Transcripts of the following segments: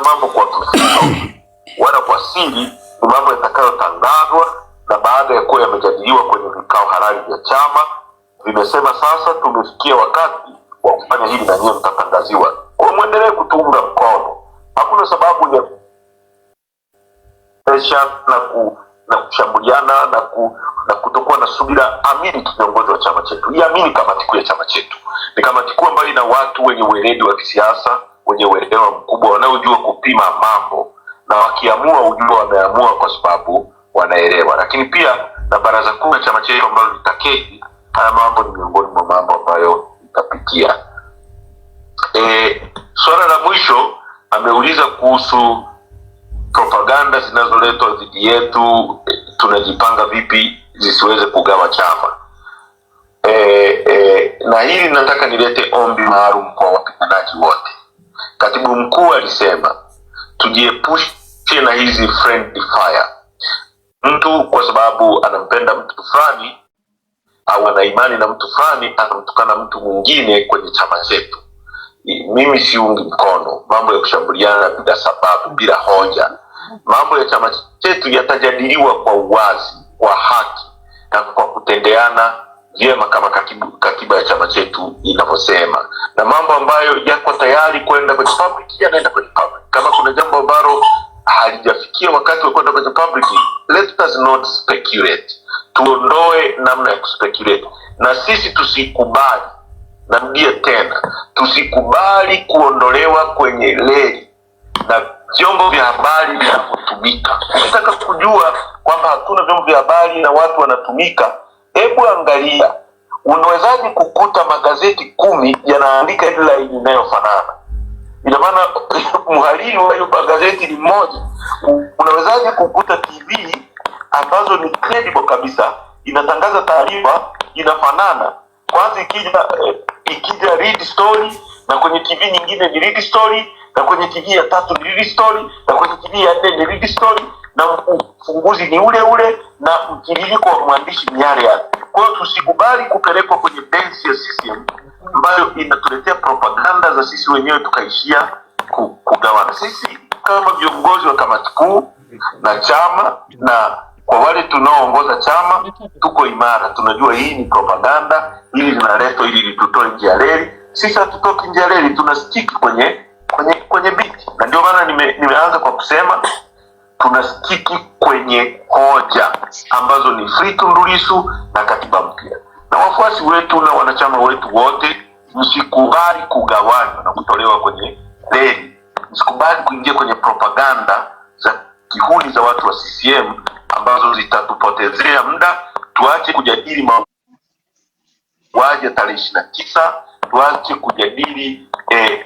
haya mambo kwa kisiri wala kwa siri, ni mambo yatakayotangazwa, na baada ya kuwa yamejadiliwa kwenye vikao halali vya chama, vimesema sasa tumefikia wakati wa kufanya hili na nyinyi mtatangaziwa. Kwa muendelee kutunga mkono. Hakuna sababu ya na kushambuliana na kutokuwa na subira. Amini kiongozi wa chama chetu, iamini kamati kuu ya chama chetu. Ni kamati kuu ambayo ina watu wenye weledi wa kisiasa, wenye uelewa mkubwa, wanaojua kupima mambo, na wakiamua ujue wameamua kwa sababu wanaelewa. Lakini pia na baraza kuu ya chama chetu ambalo litaketi, haya mambo ni miongoni mwa mambo ambayo itapitia. Swala la mwisho ameuliza kuhusu propaganda zinazoletwa dhidi yetu, tunajipanga vipi zisiweze kugawa chama. Na hili nataka nilete ombi maalum kwa wapiganaji wote. Katibu mkuu alisema tujiepushe na hizi friendly fire. Mtu kwa sababu anampenda mtu fulani au ana imani na mtu fulani anamtukana mtu mwingine kwenye chama chetu. Mimi siungi mkono mambo ya kushambuliana bila sababu, bila hoja. Mambo ya chama chetu yatajadiliwa kwa uwazi, kwa haki, na kwa kutendeana vyema kama katiba ya chama chetu inavyosema. Na mambo ambayo yako tayari kwenda kwenye public yanaenda kwenye public. Kama kuna jambo ambalo halijafikia wakati wa kwenda kwenye public, let us not speculate. Tuondoe namna ya kuspeculate. Na sisi tusikubali, narudia tena, tusikubali kuondolewa kwenye reli na vyombo vya habari vinavyotumika. Nataka kujua kwamba hatuna vyombo vya habari na watu wanatumika. Hebu angalia, unawezaje kukuta magazeti 10 yanaandika headline inayofanana? Ina maana mhariri wa hiyo magazeti ni mmoja. Unawezaje kukuta TV ambazo ni credible kabisa inatangaza taarifa inafanana? Kwanza ikija read story, na kwenye TV nyingine ni read story, na kwenye TV ya 3 ni read story, na kwenye TV ya 4 ni read story, na ufunguzi ni ule ule, na mtiririko wa mwandishi ni yale. Kwa hiyo tusikubali kupelekwa kwenye benchi ya CCM ambayo inatuletea propaganda za sisi wenyewe tukaishia kugawana. Sisi kama viongozi wa kamati kuu na chama, na kwa wale tunaoongoza chama, tuko imara. Tunajua hii ni propaganda, hili linaletwa ili litutoe nje ya reli. Sisi hatutoki nje ya reli, tunastiki kwenye biti. Na ndio maana nimeanza kwa kusema tunastiki kwenye hoja ambazo ni free Tundu Lissu na katiba mpya. Na wafuasi wetu na wanachama wetu wote, msikubali kugawanywa na kutolewa kwenye reli. Msikubali kuingia kwenye propaganda za kihuni za watu wa CCM ambazo zitatupotezea muda. Tuache kujadili mauaji tarehe 29, tuache kujadili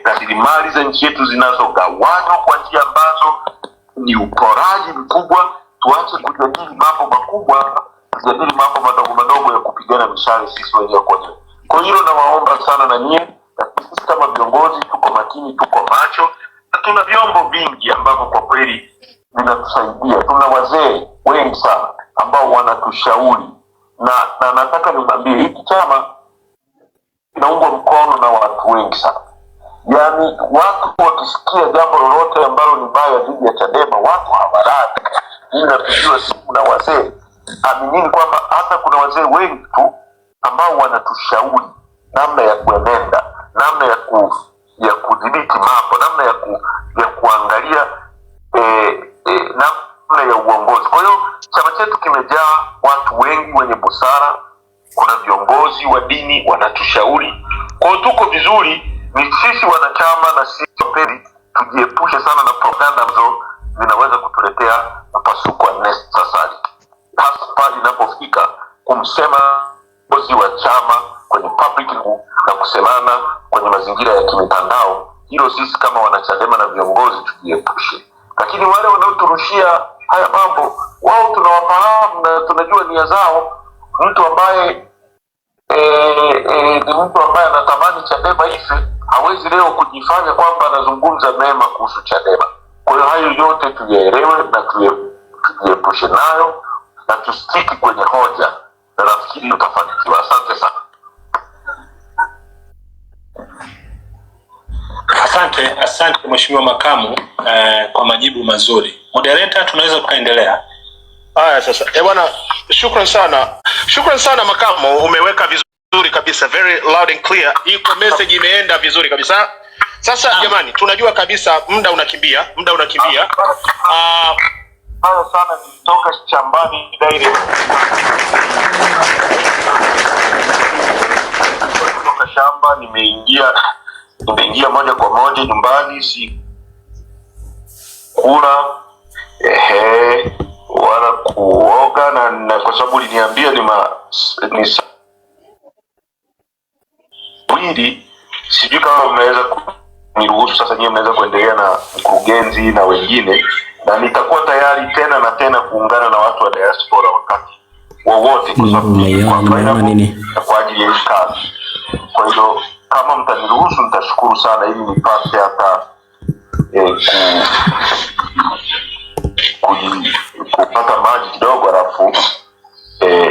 rasilimali za nchi yetu zinazogawanywa kwa njia ambazo ni uporaji mkubwa. Tuache kujadili mambo makubwa, tujadili mambo madogo madogo ya kupigana mishale sisi wenyewe kwa wenyewe. Kwa hiyo nawaomba sana na nyinyi, sisi kama viongozi tuko makini, tuko macho, na tuna vyombo vingi ambavyo kwa kweli vinatusaidia. Tuna wazee wengi sana ambao wanatushauri, na nataka niwaambie hiki chama kinaungwa mkono na watu wengi sana. Yaani watu wakisikia jambo lolote ambalo ni baya dhidi ya Chadema, watu hawaradi. Ninapigwa simu na wazee. Aminini kwamba hata kuna wazee wengi tu ambao wanatushauri namna ya kuenenda, namna ya kudhibiti mambo, namna ya kuangalia namna ya uongozi. Kwa hiyo chama chetu kimejaa watu wengi wenye busara. Kuna viongozi wa dini wanatushauri. Kwa hiyo tuko vizuri. Ni sisi wanachama na sisi wapeli tujiepushe sana na propaganda ambazo zinaweza kutuletea mpasuko unnecessary. Hasa pale inapofika kumsema kiongozi wa chama kwenye public na kusemana kwenye mazingira ya kimitandao. Hilo sisi kama wanachadema na viongozi tujiepushe. Lakini wale wanaoturushia haya mambo, wao tunawafahamu na tunajua nia zao. Mtu ambaye ni mtu ambaye anatamani Chadema ife, hawezi leo kujifanya kwamba anazungumza mema kuhusu Chadema. Kwa hiyo hayo yote tuyaelewe na tujiepushe nayo, na tustiki kwenye hoja, na nafikiri utafanikiwa. Asante sana. Asante. Asante Mheshimiwa Makamu kwa majibu mazuri. Moderator, tunaweza kuendelea. Haya sasa. Bwana, shukrani sana Makamu, umeweka vizuri kabisa, very loud and clear. Hii message imeenda vizuri kabisa. Sasa jamani, tunajua kabisa muda unakimbia. Sana nilitoka shambani direct. Kutoka shamba nimeingia moja kwa moja nyumbani, si kula wala kuoga, na kwa sababu uliniambia ni wili, sijui kama mnaweza kuniruhusu sasa nyinyi mnaweza kuendelea na mkurugenzi na wengine, na nitakuwa tayari tena na tena kuungana na watu wa diaspora wakati wowote, kwa sababu kwa ajili ya kazi. Kwa hiyo kama mtaniruhusu nitashukuru sana, ili nipate hata kupata maji kidogo, alafu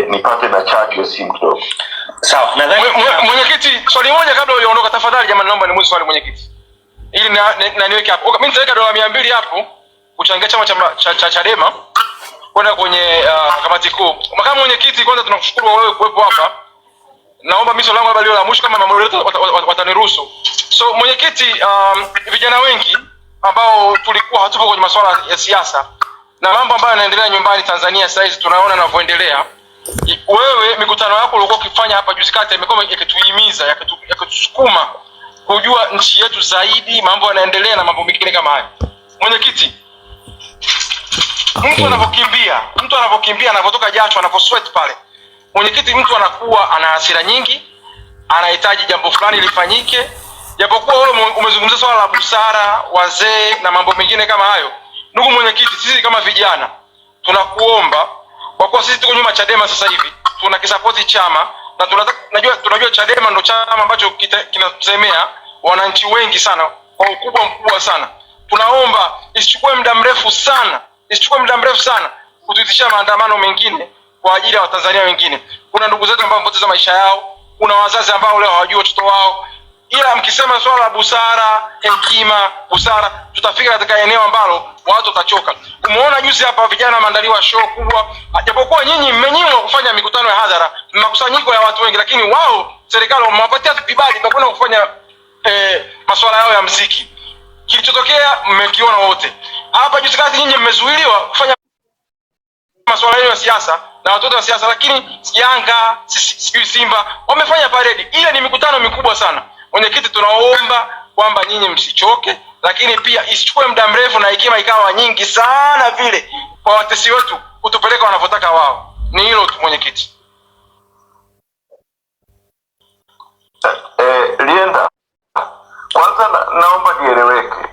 nipate na charge ya simu kidogo. Sawa. Nadhani mwenyekiti, swali moja kabla hujaondoka tafadhali jamani, naomba nimuulize swali mwenyekiti, ili na niweke hapo. Mimi nitaweka $200 hapo kuchangia chama cha Chadema kwenda kwenye kamati kuu. Makamu mwenyekiti, kwanza tunakushukuru wewe kuwepo hapa. Naomba mimi swali langu labda leo la mwisho kama mambo wataniruhusu. So mwenyekiti, vijana wengi ambao tulikuwa hatupo kwenye masuala ya siasa na mambo ambayo yanaendelea nyumbani Tanzania sasa hivi tunaona yanavyoendelea, wewe mikutano yako ulikuwa ukifanya hapa juzi kati imekuwa yakituhimiza, yakitusukuma kujua nchi yetu zaidi, mambo yanaendelea na mambo mengine kama haya. Mwenyekiti, mtu anapokimbia anapotoka jasho, anaposweat pale, mwenyekiti, mtu anakuwa ana hasira nyingi, anahitaji jambo fulani lifanyike. Japokuwa wewe umezungumzia swala la busara, wazee na mambo mengine kama hayo. Ndugu mwenyekiti, sisi kama vijana tunakuomba, kwa kuwa sisi tuko nyuma Chadema sasa hivi, tunakisupport chama na tunajua Chadema ndio chama ambacho kinasemea wananchi wengi sana kwa ukubwa mkubwa sana. Tunaomba isichukue muda mrefu sana kutuitisha maandamano mengine kwa ajili ya Watanzania wengine. Kuna ndugu zetu ambao wamepoteza maisha yao, kuna wazazi ambao leo hawajui watoto wao. Ila mkisema swala la busara, hekima, tutafika katika eneo ambalo watu watachoka. Umeona juzi hapa vijana wameandaliwa show kubwa. Japokuwa nyinyi mmenyimwa kufanya mikutano ya hadhara, makusanyiko ya watu wengi, lakini wao serikali wamewapatia vibali vya kwenda kufanya masuala yao ya muziki. Kilichotokea mmekiona wote. Hapa juzi kati nyinyi mmezuiliwa kufanya masuala ya siasa na watoto wa siasa, lakini Yanga, Simba wamefanya parade. Ile ni mikutano mikubwa sana. Mwenyekiti, tunaomba kwamba nyinyi msichoke, lakini pia isichukue muda mrefu na hekima ikawa nyingi sana vile kwa watesi wetu kutupeleka wanavyotaka wao. Ni hilo tu mwenyekiti. Lienda. Kwanza naomba nieleweke.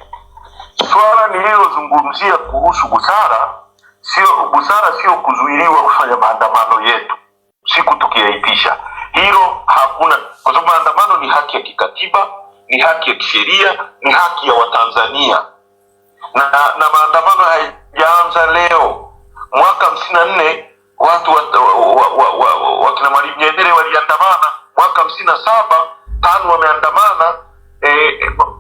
Swala nililozungumzia kuhusu busara sio kuzuiliwa kufanya maandamano yetu siku tukiaitisha. Hilo hakuna, kwa sababu maandamano ni haki ya kikatiba, ni haki ya kisheria, ni haki ya Watanzania. Na maandamano hayajaanza leo. Mwaka 54 watu wakina Mwalimu Nyerere waliandamana, mwaka 57 TANU wameandamana.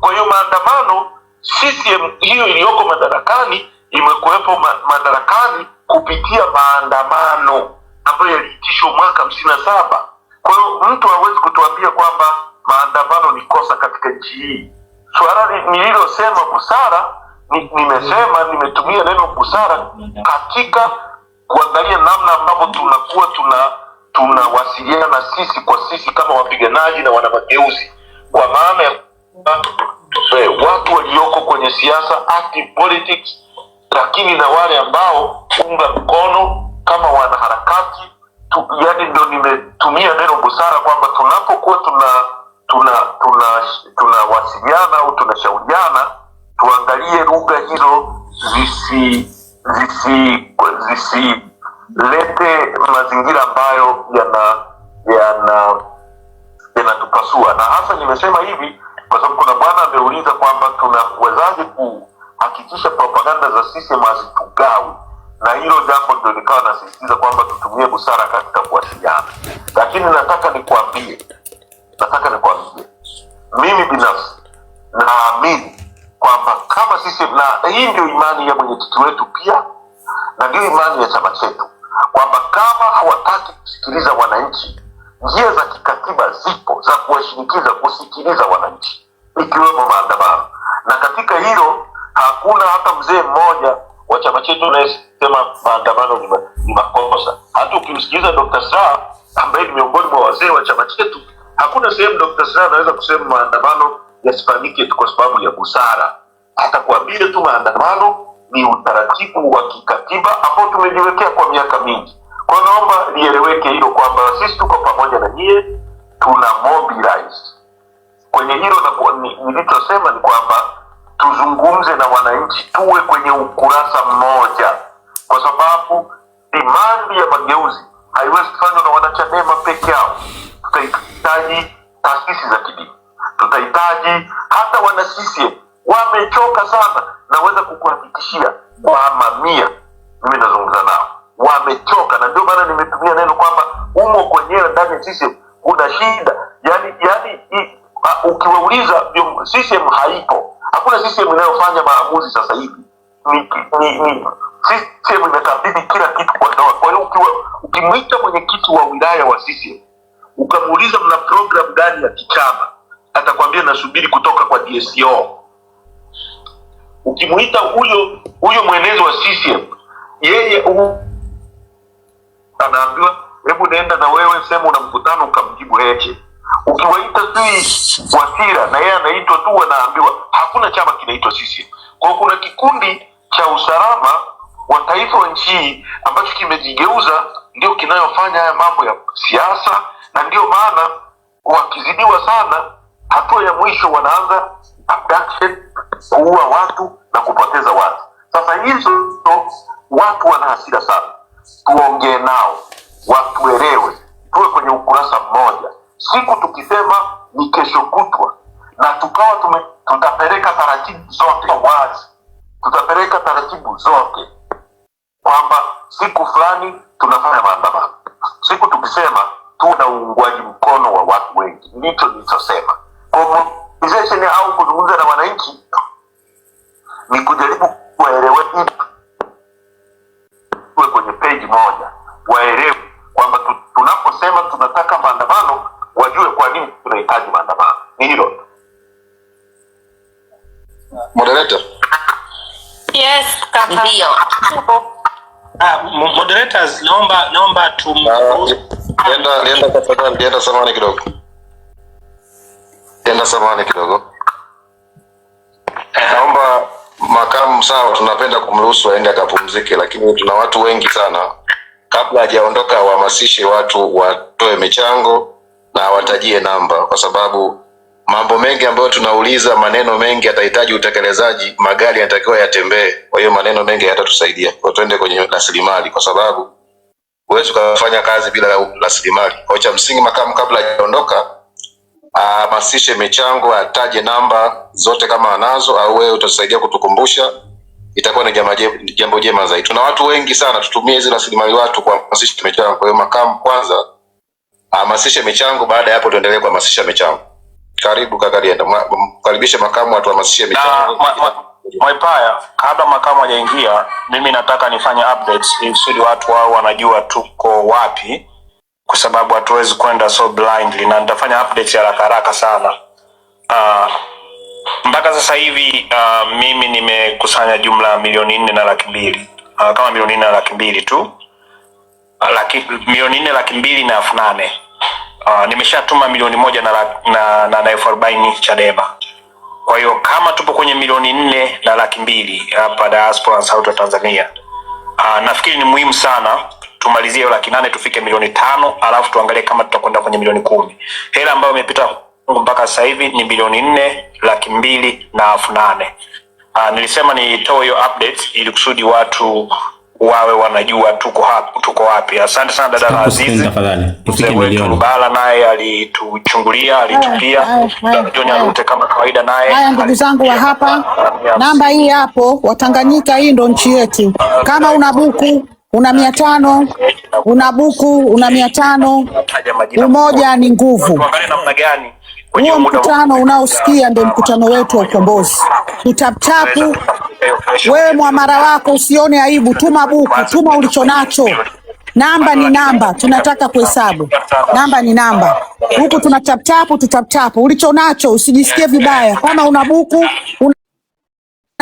Kwa hiyo maandamano, CCM hiyo iliyoko madarakani imekuwepo madarakani kupitia maandamano ambayo yaliitishwa mwaka 57. Kwa hiyo mtu hawezi kutuambia kwamba maandamano ni kosa katika nchi hii. Swala nililosema busara, nimetumia neno busara katika kuangalia namna ambavyo tunakuwa tunawasiliana sisi kwa sisi kama wapiganaji na wana mageuzi, kwa maana ya watu walioko kwenye siasa, active politics, lakini na wale ambao unga mkono kama wanaharakati. Yaani ndio nimetumia neno busara kwamba tunapokuwa tunawasiliana au tunashauriana, tuangalie lugha hizo zisilete mazingira ambayo yanatupasua. Na hasa nimesema hivi kwa sababu kuna bwana ameuliza kwamba tunawezaje kuhakikisha propaganda za CCM hazitugawi, na hilo jambo ndio nikawa nasisitiza kwamba tutumie busara katika kuwasiliana. Lakini nataka nikwambie mimi binafsi naamini CCM, na hii ndio imani ya mwenyekiti wetu pia, na ndio imani ya chama chetu, kwamba kama hawataki kusikiliza wananchi, njia za kikatiba zipo za kuwashinikiza kusikiliza wananchi, ikiwemo maandamano. Na katika hilo hakuna hata mzee mmoja wa chama chetu anayesema maandamano ni makosa. Hata ukimsikiliza Dr. Slaa ambaye ni miongoni mwa wazee wa chama chetu, hakuna sehemu Dr. Slaa anaweza kusema maandamano yasifanyike kwa sababu ya busara. Atakwambia tu maandamano ni utaratibu wa kikatiba ambao tumejiwekea kwa miaka mingi. Kwa naomba lieleweke hilo kwamba sisi tuko pamoja na nyie, tuna mobilize kwenye hilo, na nilichosema ni kwamba tuzungumze na wananchi, tuwe kwenye ukurasa mmoja, kwa sababu demand ya mageuzi haiwezi kufanywa na wanachadema peke yao. Tutahitaji taasisi za kidini, tutahitaji hata wana CCM. Wamechoka sana, naweza kukuhakikishia kwa mamia, mimi nazungumza nao, wamechoka. Na ndio maana nimetumia neno kwamba umo kwenyewe ndani ya CCM kuna shida. Yani ukiwauliza CCM haipo, hakuna CCM inayofanya maamuzi sasa hivi. CCM imekabidhi kila kitu kwa dola. Kwa hiyo ukimwita mwenyekiti wa wilaya wa CCM ukamuuliza mna program gani ya kichama, atakwambia nasubiri kutoka kwa DSO. Ukimuita huyo mwenezi wa CCM, yeye anaambiwa hebu nenda na wewe sema una mkutano ukamjibu heche. Ukiwaita Wasira na yeye anaitwa tu, wanaambiwa hakuna chama kinaitwa CCM. Kwa kuna kikundi cha usalama wa taifa wa nchi ambacho kimejigeuza ndio kinayofanya haya mambo ya siasa, na ndio maana wakizidiwa sana, hatua ya mwisho wanaanza abduction, kuua watu na kupoteza watu. Sasa hizo watu wana hasira sana, tuongee nao, watuelewe, tuwe kwenye ukurasa mmoja. Siku tukisema ni kesho kutwa na tukawa tutapeleka taratibu zote wazi, tutapeleka taratibu zote kwamba siku fulani tunafanya maandamano. Siku tukisema tuna uungwaji mkono wa watu wengi, ndicho nilichosema. Mobilization au kuzungumza na wananchi ni kujaribu kuwaelewesha, tuwe kwenye page moja, waelewe kwamba tunaposema tunataka maandamano wajue kwa nini tunahitaji maandamano. Ni hilo. Moderator. Yes, kaka. Ndio. Moderators, naomba Nenda samani kidogo. Naomba makamu, sawa, tunapenda kumruhusu aende akapumzike, lakini tuna watu wengi sana. Kabla hajaondoka, wahamasishe watu watoe michango na watajie namba, kwa sababu mambo mengi ambayo tunauliza, maneno mengi yatahitaji utekelezaji, magari yanatakiwa yatembee. Kwa hiyo maneno mengi hayatatusaidia. Kwa twende kwenye rasilimali, kwa sababu huwezi kufanya kazi bila rasilimali. Kwa cha msingi, makamu kabla hajaondoka ahamasishe michango, ataje namba zote kama anazo, au wewe utasaidia kutukumbusha, itakuwa ni jambo jema zaidi. Tuna watu wengi sana, tutumie hizo rasilimali watu kuhamasisha michango. Kwa hiyo makamu kwanza ahamasishe michango, baada ya hapo tuendelee kuhamasisha michango. Karibu kaka Lienda, mkaribishe makamu atuhamasishe michango. Mwaipaya, kabla makamu hajaingia, mimi nataka nifanye updates ili watu wao wanajua tuko wapi, kwa sababu hatuwezi kwenda so blindly, na nitafanya updates ya haraka sana. Mpaka sasa hivi mimi nimekusanya jumla ya 4,200,000. Kama 4,200,000 tu. 4,200,000 nimeshatuma 1,140,000 Chadema. Kwa hiyo kama tupo kwenye 4,200,000 hapa diaspora South Tanzania, nafikiri ni muhimu sana tumalizie 800,000 tufike 5,000,000, alafu tuangalie kama tutakwenda kwenye 10,000,000. Hela ambayo imepita mpaka sasa hivi ni 4,200,000. Nilisema nitoe hiyo update ili kusudi watu wawe wanajua tuko wapi. Asante sana dada Azizi. Tafadhali tufike milioni. Bala naye alituchungulia, alitupia. John Alute kama kawaida naye. Haya ndugu zangu wa hapa, namba hii hapo, Watanganyika, hii ndo nchi yetu. Kama una buku una 500, una buku una 500, umoja ni nguvu. Tuangalie namna gani Huo mkutano unaosikia ndio mkutano wetu wa ukombozi. Tutaptapu. Wewe mwamara wako usione aibu, tuma buku, tuma ulichonacho. Namba ni namba, tunataka kuhesabu. Namba ni namba. Huku tunataptapu, tutaptapu. Ulichonacho usijisikie vibaya. Kama una buku, una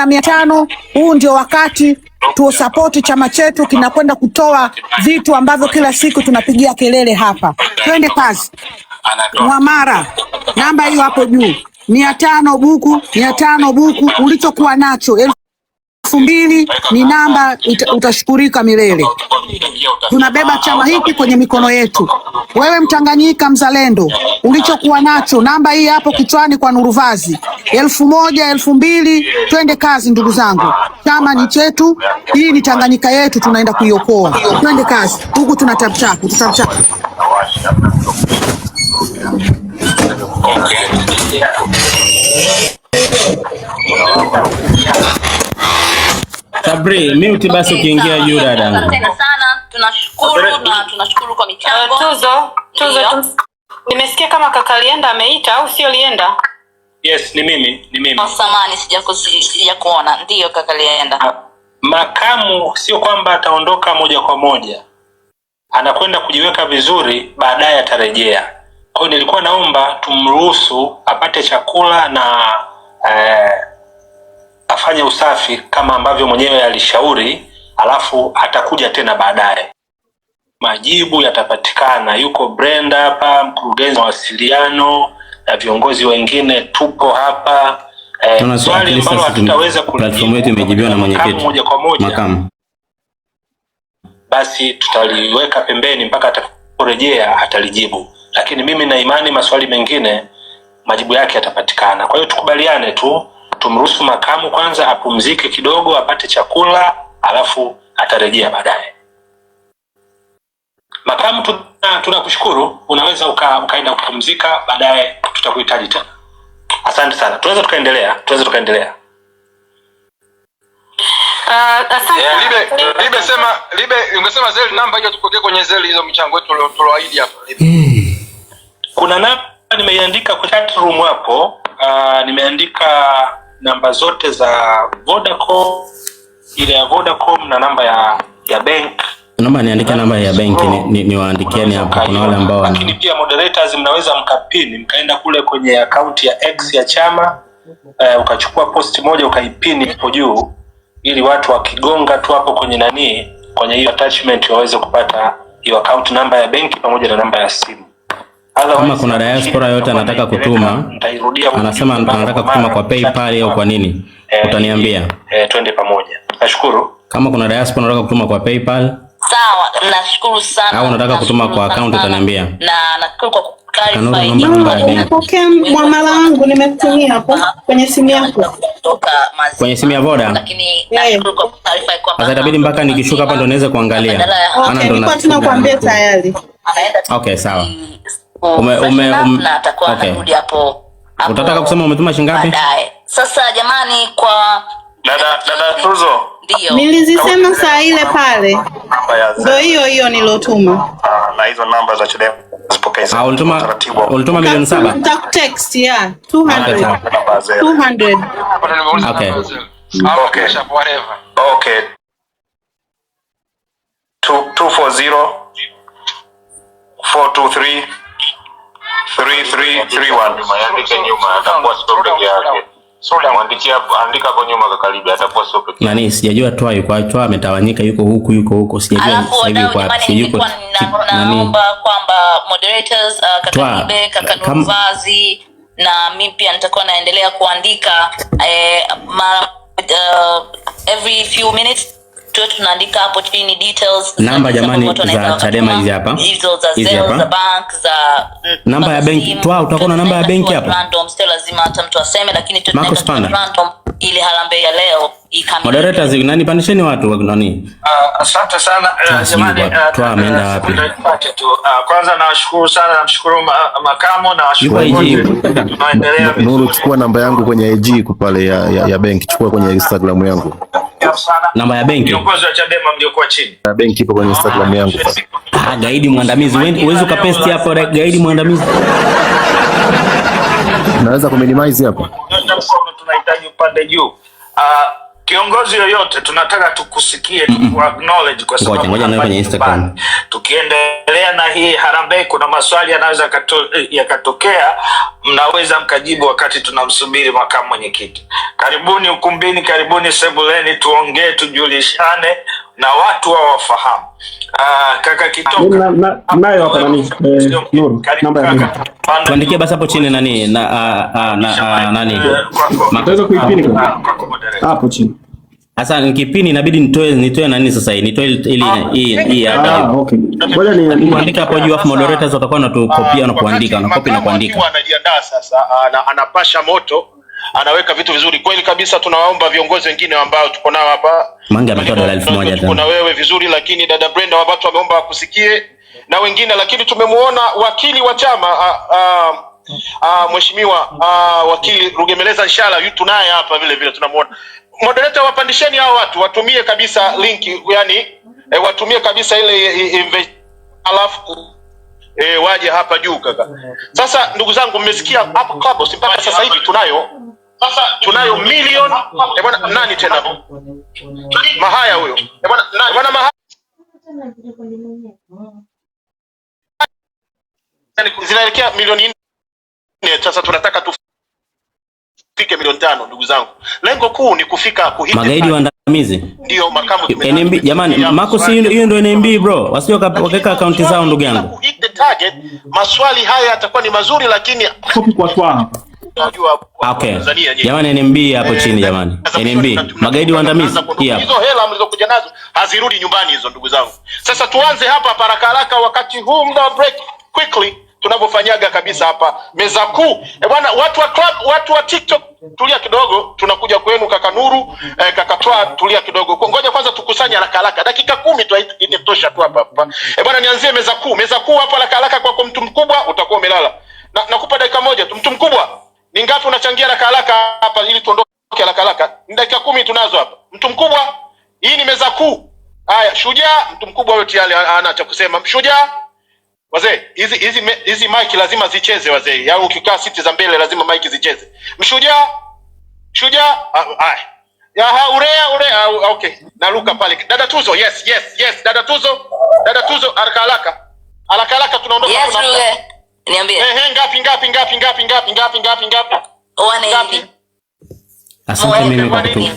500, huu ndio wakati tuosapoti chama chetu kinakwenda kutoa vitu ambavyo kila siku tunapigia kelele hapa. Twende kazi. Mwamara, namba hiyo hapo juu. 500 buku, 500 buku, ulichokuwa nacho 2000 ni namba, utashukurika milele. Tunabeba chama hiki kwenye mikono yetu. Wewe Mtanganyika mzalendo, ulichokuwa nacho, namba hii hapo kichwani kwa Nuruvazi. 1000, 2000, twende kazi ndugu zangu. Chama ni chetu, hii ni Tanganyika yetu, tunaenda kuiokoa. Twende kazi. Huku tunatapchapu, tutapchapu. Sabri, mute basi ukiingia juu dadangu. Asante sana, tunashukuru kwa michango. Tuzo. Nimesikia kama kaka Lienda ameita au sio Lienda? Yes, ni mimi. Samahani sijakuona. Ndio kaka Lienda. Makamu sio kwamba ataondoka moja kwa moja. Anakwenda kujiweka vizuri, baadaye atarejea. Kwa hiyo nilikuwa naomba tumruhusu apate chakula na afanye usafi kama ambavyo mwenyewe alishauri, alafu atakuja tena baadaye. Majibu yatapatikana. Yuko Brenda hapa, mkurugenzi wa mawasiliano, na viongozi wengine tupo hapa. Swali ambalo hatutaweza platform yetu imejibiwa na mwenyekiti moja kwa moja, makamu, basi tutaliweka pembeni mpaka atakaporejea atalijibu. Lakini mimi na imani maswali mengine majibu yake yatapatikana. Kwa hiyo tukubaliane tu, tumruhusu makamu kwanza apumzike kidogo, apate chakula, alafu atarejea baadaye. Makamu, tunakushukuru. Unaweza ukaenda kupumzika, baadaye tutakuhitaji tena. Asante sana. Tunaweza tukaendelea. Asante. Libe ungesema Zeli namba hiyo tupokee kwenye Zeli hizo michango yetu tuloahidi hapa. Kuna namba nimeiandika kwa chat room hapo. Nimeandika namba zote za Vodacom, ile ya Vodacom na namba ya bank. Naomba niandike namba ya benki niwaandikieni hapo, kuna wale ambao lakini pia moderators mnaweza mkapini, mkaenda kule kwenye account ya X ya chama, ukachukua post moja ukaipini hapo juu, ili watu wakigonga tu hapo kwenye kwenye hiyo attachment waweze kupata hiyo account namba ya benki pamoja na namba ya simu. Kama kuna diaspora yote anataka kutuma, anasema anataka kutuma kwa PayPal au kwa nini, utaniambia. Twende pamoja. Nashukuru. Kama kuna diaspora anataka kutuma kwa PayPal, sawa, nashukuru sana. Au unataka kutuma kwa account utaniambia. Na nashukuru kwa clarify. Unapokea mwamala wangu nimekutumia hapo kwenye simu yako. Kwenye simu ya Voda. Lakini nashukuru kwa clarify kwamba sasa itabidi mpaka nikishuka hapa ndo naweza kuangalia. Maana ndo nakuambia tayari. Okay, sawa. Atakuwa anarudi hapo. Utataka kusema umetuma shingapi? Sasa jamani, kwa dada Tuzo. Ndio. Nilizisema saa ile pale. Ndio hiyo nilotuma. Na hizo namba za Chadema zipokea. Ulituma milioni 7. Nitakutext ya 200. 200. Okay. Okay. 240 423 3331. Andika kwa nyuma kakaribi atakuwa sio pekee. Nani sijajua toa yuko ametawanyika, yuko huku sijajua sasa hivi yuko wapi. Yuko naomba kwamba moderators Kakalibe, Kakanuvazi na mimi pia nitakuwa naendelea kuandika every few minutes tunaandika hapo chini details namba jamani za Chadema hizi hapa. Hizi hapa za bank za namba ya benki. Toa utakuwa na namba ya benki hapa. Random sio lazima hata mtu aseme, lakini tunaenda random ili harambe ya leo ikamilike. Moderators nani pandisheni watu nani? Asante sana jamani. Toa ameenda wapi? Kwanza nawashukuru sana, namshukuru makamu na washukuru. Tunaendelea. Nuru, chukua namba yangu kwenye IG pale ya benki, chukua kwenye Instagram yangu. Namba ya benki. Viongozi wa Chadema mliokuwa chini. Na benki ipo kwenye Instagram yangu. Gaidi mwandamizi. Uweze ukapaste hapo gaidi mwandamizi. Naweza kuminimize hapa. Tunahitaji upande juu. Kiongozi yoyote tunataka tukusikie, acknowledge kwa sababu ngoja na kwenye Instagram. Tukiendelea na hii harambee, kuna maswali yanaweza yakatokea, mnaweza mkajibu wakati tunamsubiri makamu mwenyekiti. Karibuni ukumbini, karibuni sebuleni, tuongee, tujulishane na watu wafahamu. Kaka Kitoka nayo hapa nani Nuru, namba ya tuandikie basi hapo chini nani nani nataka kuipini hapo chini. Sasa nikipini inabidi nitoe nani sasa hii nitoe hii hapa. Okay, ngoja ni kuandika hapo juu, afu moderators watakuwa wanatupia na kuandika na copy na kuandika. Anajiandaa sasa, anapasha moto, anaweka vitu vizuri kweli kabisa. Tunawaomba viongozi wengine ambao tuko nao hapa, Mange ametoa dola 1000 tena. Kuna wewe vizuri, lakini dada Brenda watu wameomba wakusikie na wengine, lakini tumemuona wakili wa chama mheshimiwa wakili Rugemeleza Nshala tunaye hapa vile vile tunamuona. Moderator, wapandisheni hao watu, watumie kabisa link, yani watumie kabisa ile alafu waje hapa juu kaka. Sasa ndugu zangu, mmesikia hapo Clubhouse mpaka sasa hivi tunayo milioni bwana nani tena Mahaya huyo bwana Mahaya zinaelekea milioni 4. Sasa tunataka tufike milioni 5 ndugu zangu. Lengo kuu ni kufika magaidi waandamizi. Ndio makamu NMB jamani, Marcus hiyo ndio NMB bro. Wasio wakaweka akaunti zao ndugu yangu. Hit the target. Maswali haya yatakuwa ni mazuri, lakini copy kwa swala. Okay. Jamani NMB hapo chini jamani. NMB magaidi waandamizi. Hizo hela mlizokuja nazo hazirudi nyumbani hizo ndugu zangu. Sasa tuanze hapa haraka haraka wakati huu muda wa break quickly tunavyofanyaga kabisa hapa meza kuu. Bwana watu wa club, watu wa TikTok tulia kidogo, tunakuja kwenu kaka Nuru, kaka Toa tulia kidogo. Ngoja kwanza tukusanye haraka haraka. Dakika 10 tu inatosha tu hapa. Bwana nianzie meza kuu. Meza kuu hapa haraka haraka kwa mtu mkubwa utakuwa umelala. Nakupa dakika moja tu. Mtu mkubwa ni ngapi unachangia haraka haraka hapa ili tuondoke haraka haraka? Ni dakika 10 tunazo hapa. Mtu mkubwa, hii ni meza kuu. Haya, Shujaa, mtu mkubwa yote yale ana cha kusema. Shujaa, wazee, hizi mic lazima zicheze wazee. Yaani ukikaa siti za mbele lazima mic zicheze. Mshujaa, haya. Ya urea, okay. Naruka pale. Dada Tuzo, yes. Dada Tuzo haraka haraka. Haraka haraka tunaondoka Yes, niambie. Ngapi? 180. Asante mimi kwa kutu.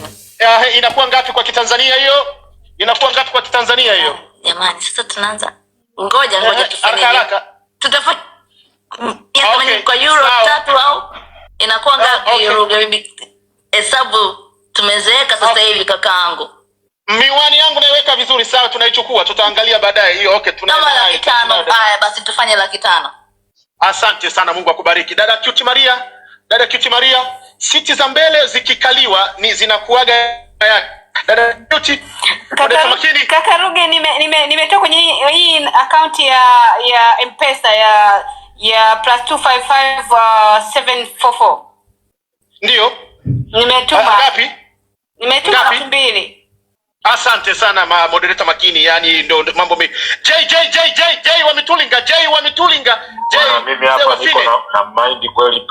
Inakuwa ngapi kwa Kitanzania hiyo? Jamani, sasa tunaanza. Ngoja tufanye. Haraka. Tutafanya kwa euro 3 au inakuwa ngapi euro bibi? Hesabu tumezeeka sasa hivi kakaangu. Miwani yangu naiweka vizuri sawa, tunaichukua tutaangalia baadaye hiyo. Okay, tunaenda 500. Haya basi tufanye 500. Asante sana, Mungu akubariki. Dada Cutie Maria, siti za mbele zikikaliwa ni zinakuaga dada Cutie. Kaka Ruge, nimetoka kwenye hii account ya M-Pesa ya +255 744. Ndio. Nimetuma. Ngapi? Nimetuma 2,000. Asante sana moderator makini, yani ndo mambo mengi. J wametulinga. Mimi hapa niko na mind kweli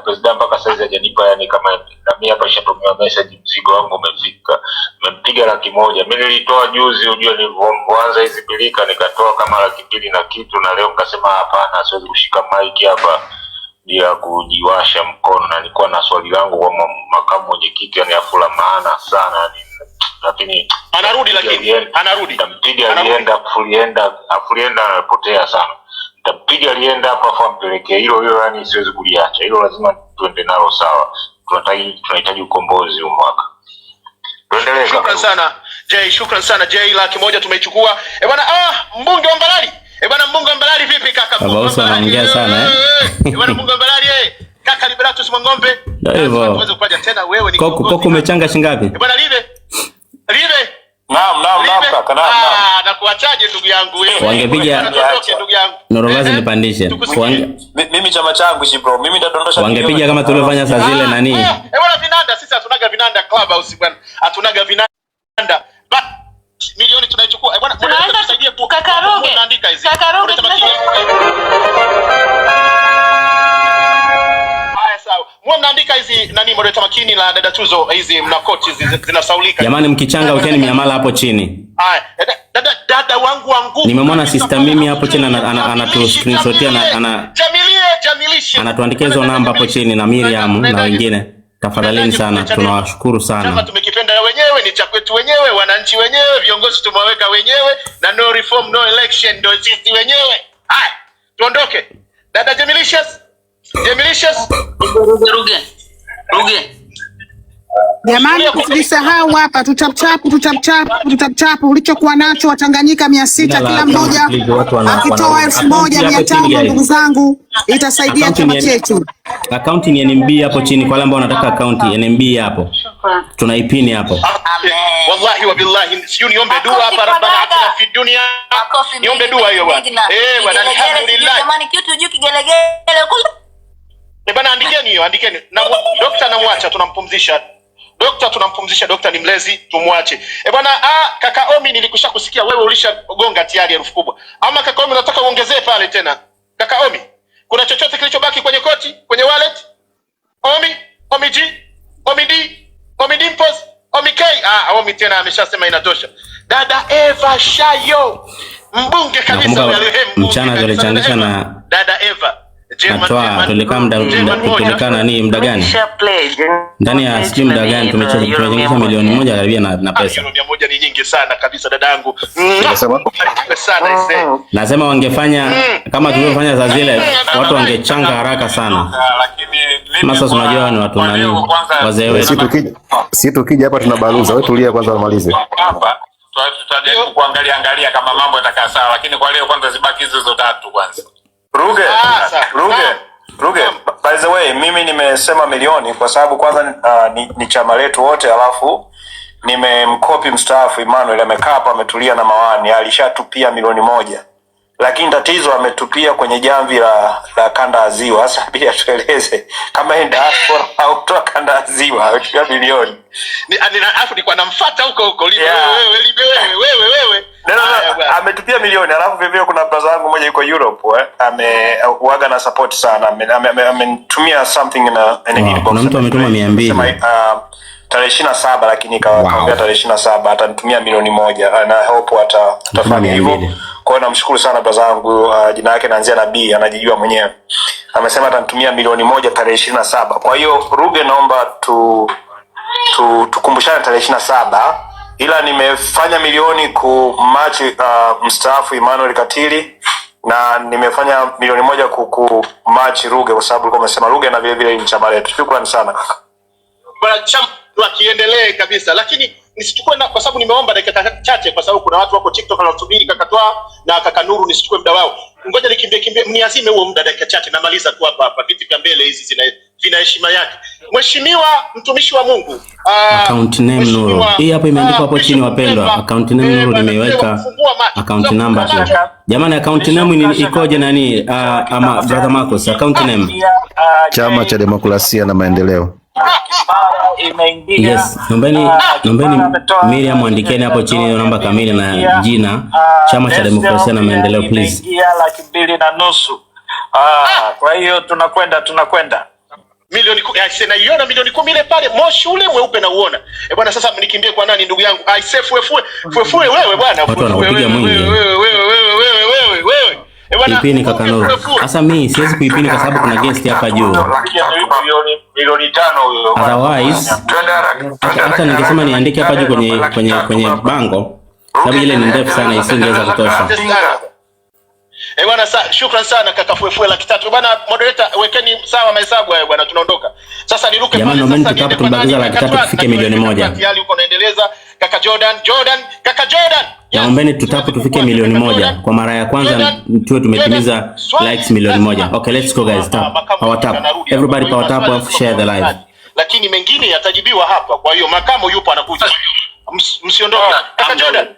president mpaka sasa hajanipa, yani kama na mimi hapa nishatumia message, mzigo wangu umefika. Nimempiga 100,000. Mimi nilitoa juzi, unajua nilipoanza hizi pilika nikatoa kama 200,000 na kitu, na leo nikasema hapana, siwezi kushika mic hapa bila kujiwasha mkono, na nilikuwa na swali langu kwa makamu mwenyekiti, yani afula maana sana yani, lakini anarudi tampiga alienda anapotea sana. Tampiga alienda hapa kwa mpelekea hilo yani siwezi kuliacha hilo, lazima tuende nalo sawa. Tunahitaji ukombozi huu mwaka. Tuendelee. Shukrani sana J 100,000 tumeichukua. Bwana mbunge wa Mbalali. Mbunge wa Mbalali vipi kaka? Baba Uso anaongea sana Bwana mbunge wa Mbalali kaka Liberatus Mwangombe. Hivyo. Uweze kupaja tena wewe ni Koko umechanga shingapi? Bwana Live. Naam kaka, naam. Na kuachaje ndugu yangu wewe? Wangepiga ndugu yangu. Norovazi nipandishe. Mimi chama changu hichi bro. Mimi nitadondosha. Wangepiga kama tulivyofanya saa zile nani? Bwana vinanda, sisi hatunaga vinanda Clubhouse bwana. Hatunaga vinanda. Milioni tunaichukua. Bwana tusaidie tu. Kaka Ruge. Kaka Ruge. hizi nani moderator makini la dada Tuzo, hizi mnakoti zinasaulika. Jamani mkichanga wekeni miamala hapo chini. Haya, dada wangu nimemwona sister mimi hapo chini anatu screenshotia na Jamilisha anatuandikia hizo namba hapo chini na Miriam na wengine. Tafadhalini sana, tunawashukuru sana. Kama tumekipenda wenyewe, ni cha kwetu wenyewe, wananchi wenyewe, viongozi tumeweka wenyewe, na no reform no election ndio sisi wenyewe. Haya, tuondoke. Dada Jamilicious. Ruge. Jamani, tusisahau hapa tutapchapu ulichokuwa nacho Watanganyika 600 kila mmoja akitoa 1500. Ndugu zangu, itasaidia chama chetu. Akaunti ni NMB hapo chini kwa wale ambao wanataka akaunti NMB hapo. Tunaipini hapo. Wallahi wa billahi, sio niombe dua hapa, rabbana atina fi dunya. Niombe dua hiyo bwana. Bwana alhamdulillah. Jamani, kitu juu kigelegele kule. Bwana andikeni hiyo, andikeni. Na daktari namwacha, tunampumzisha. Daktari ni mlezi, tumwache. Bwana kaka Omi, nilikusha kusikia wewe ulishagonga tayari elfu kubwa. Ama kaka Omi nataka uongezee pale tena. Kaka Omi, kuna chochote kilichobaki kwenye koti, kwenye wallet? Omi G, Omi D, Omi Dimples, Omi K. Omi tena ameshasema inatosha. Dada Eva Shayo, mbunge kabisa wa Lehemu. Mchana tulichangisha na Dada Eva. Tulikana ni muda gani? Ndani ya stream muda gani tumechangisha milioni 1 karibia na pesa. Milioni 100 ni nyingi sana kabisa dadangu. Nasema wangefanya kama tulivyofanya za zile, watu wangechanga haraka sana. Sasa tunajua ni watu nani wazee wetu. Si tukija hapa tunabaruza. Wewe tulia kwanza umalize. Hapa tutajaribu kuangalia kama mambo yatakaa sawa, lakini kwa leo kwanza zibaki hizo 3 kwanza. Ruge, by the way, mimi nimesema milioni kwa sababu kwanza ni chama letu wote, alafu nimemkopi mstaafu Emmanuel, amekaa hapa ametulia na Mawani, alishatupia milioni 1. Lakini tatizo ametupia kwenye jamvi la kanda ya Ziwa. Sasa pia tueleze kama enda diaspora au kutoka kanda ya Ziwa ametukia milioni. Alafu nilikuwa namfuata huko wewe. Ametupia milioni, alafu vivyo kuna brother wangu mmoja yuko Europe, ameuaga na support sana. Amenitumia something in inbox. Kuna mtu ametuma 200. Tarehe 27, lakini kaambia tarehe 27 atanitumia milioni 1 na hope atafanya hivyo. Kwa hiyo namshukuru sana brother wangu, jina lake naanzia na B, anajijua mwenyewe. Amesema atanitumia milioni 1 tarehe 27. Kwa hiyo Ruge, naomba tukumbushane tarehe 27. Ila nimefanya milioni kumatch mstaafu Emmanuel Katili, na nimefanya milioni 1 kumatch Ruge kwa sababu ulikuwa umesema Ruge na vile vile ni chama letu. Shukrani sana kaka. Bwana chama kiendelee kabisa, lakini nisichukue kwa sababu nimeomba dakika chache kwa sababu kuna watu wako TikTok wanasubiri kaka Toa na kaka Nuru, nisichukue muda wao. Ngoja nikimbie mniazime huo muda dakika chache, namaliza tu hapa. Viti vya mbele hizi vina heshima yake. Mheshimiwa mtumishi wa Mungu, account name Nuru. Hii hapa imeandikwa hapo chini wapendwa. Account name Nuru nimeiweka account number tu. Jamani, account name ikoje nani? Ama brother Marcos, account name Chama cha Demokrasia na Maendeleo. Yes, nombeni Miriam andikeni hapo chini hiyo namba kamili na jina Chama cha Demokrasia na Maendeleo please. 2.5 kwa hiyo tunakwenda milioni naiona milioni 10 ile pale moshi ule mweupe na uona. Bwana sasa mnikimbie kwa nani ndugu yangu? Fue wewe bwana. Watu wanakupiga mwingi. Wewe. Ipini kaka Nuru. Sasa mimi siwezi kuipini kwa sababu kuna guest hapa juu. Milioni 5 huyo. Otherwise, hata ningesema niandike hapa juu kwenye bango, sababu ile ni ndefu sana isingeweza kutosha. Bwana shukrani sana kaka Fue 300,000. Bwana moderator wekeni sawa mahesabu hayo bwana, tunaondoka. Sasa niruke jamani, naomba tutapo tumbakiza 300,000 tufike milioni 1. Tayari uko naendeleza kaka Jordan. Naombeni tutapo tufike milioni 1 kwa mara ya kwanza, tuwe tumetimiza likes milioni 1. Okay, let's go guys. Power tap. Everybody power tap and share the live. Lakini mengine yatajibiwa hapa. Kwa hiyo makamo yupo anakuja. Msiondoke. Kaka Jordan.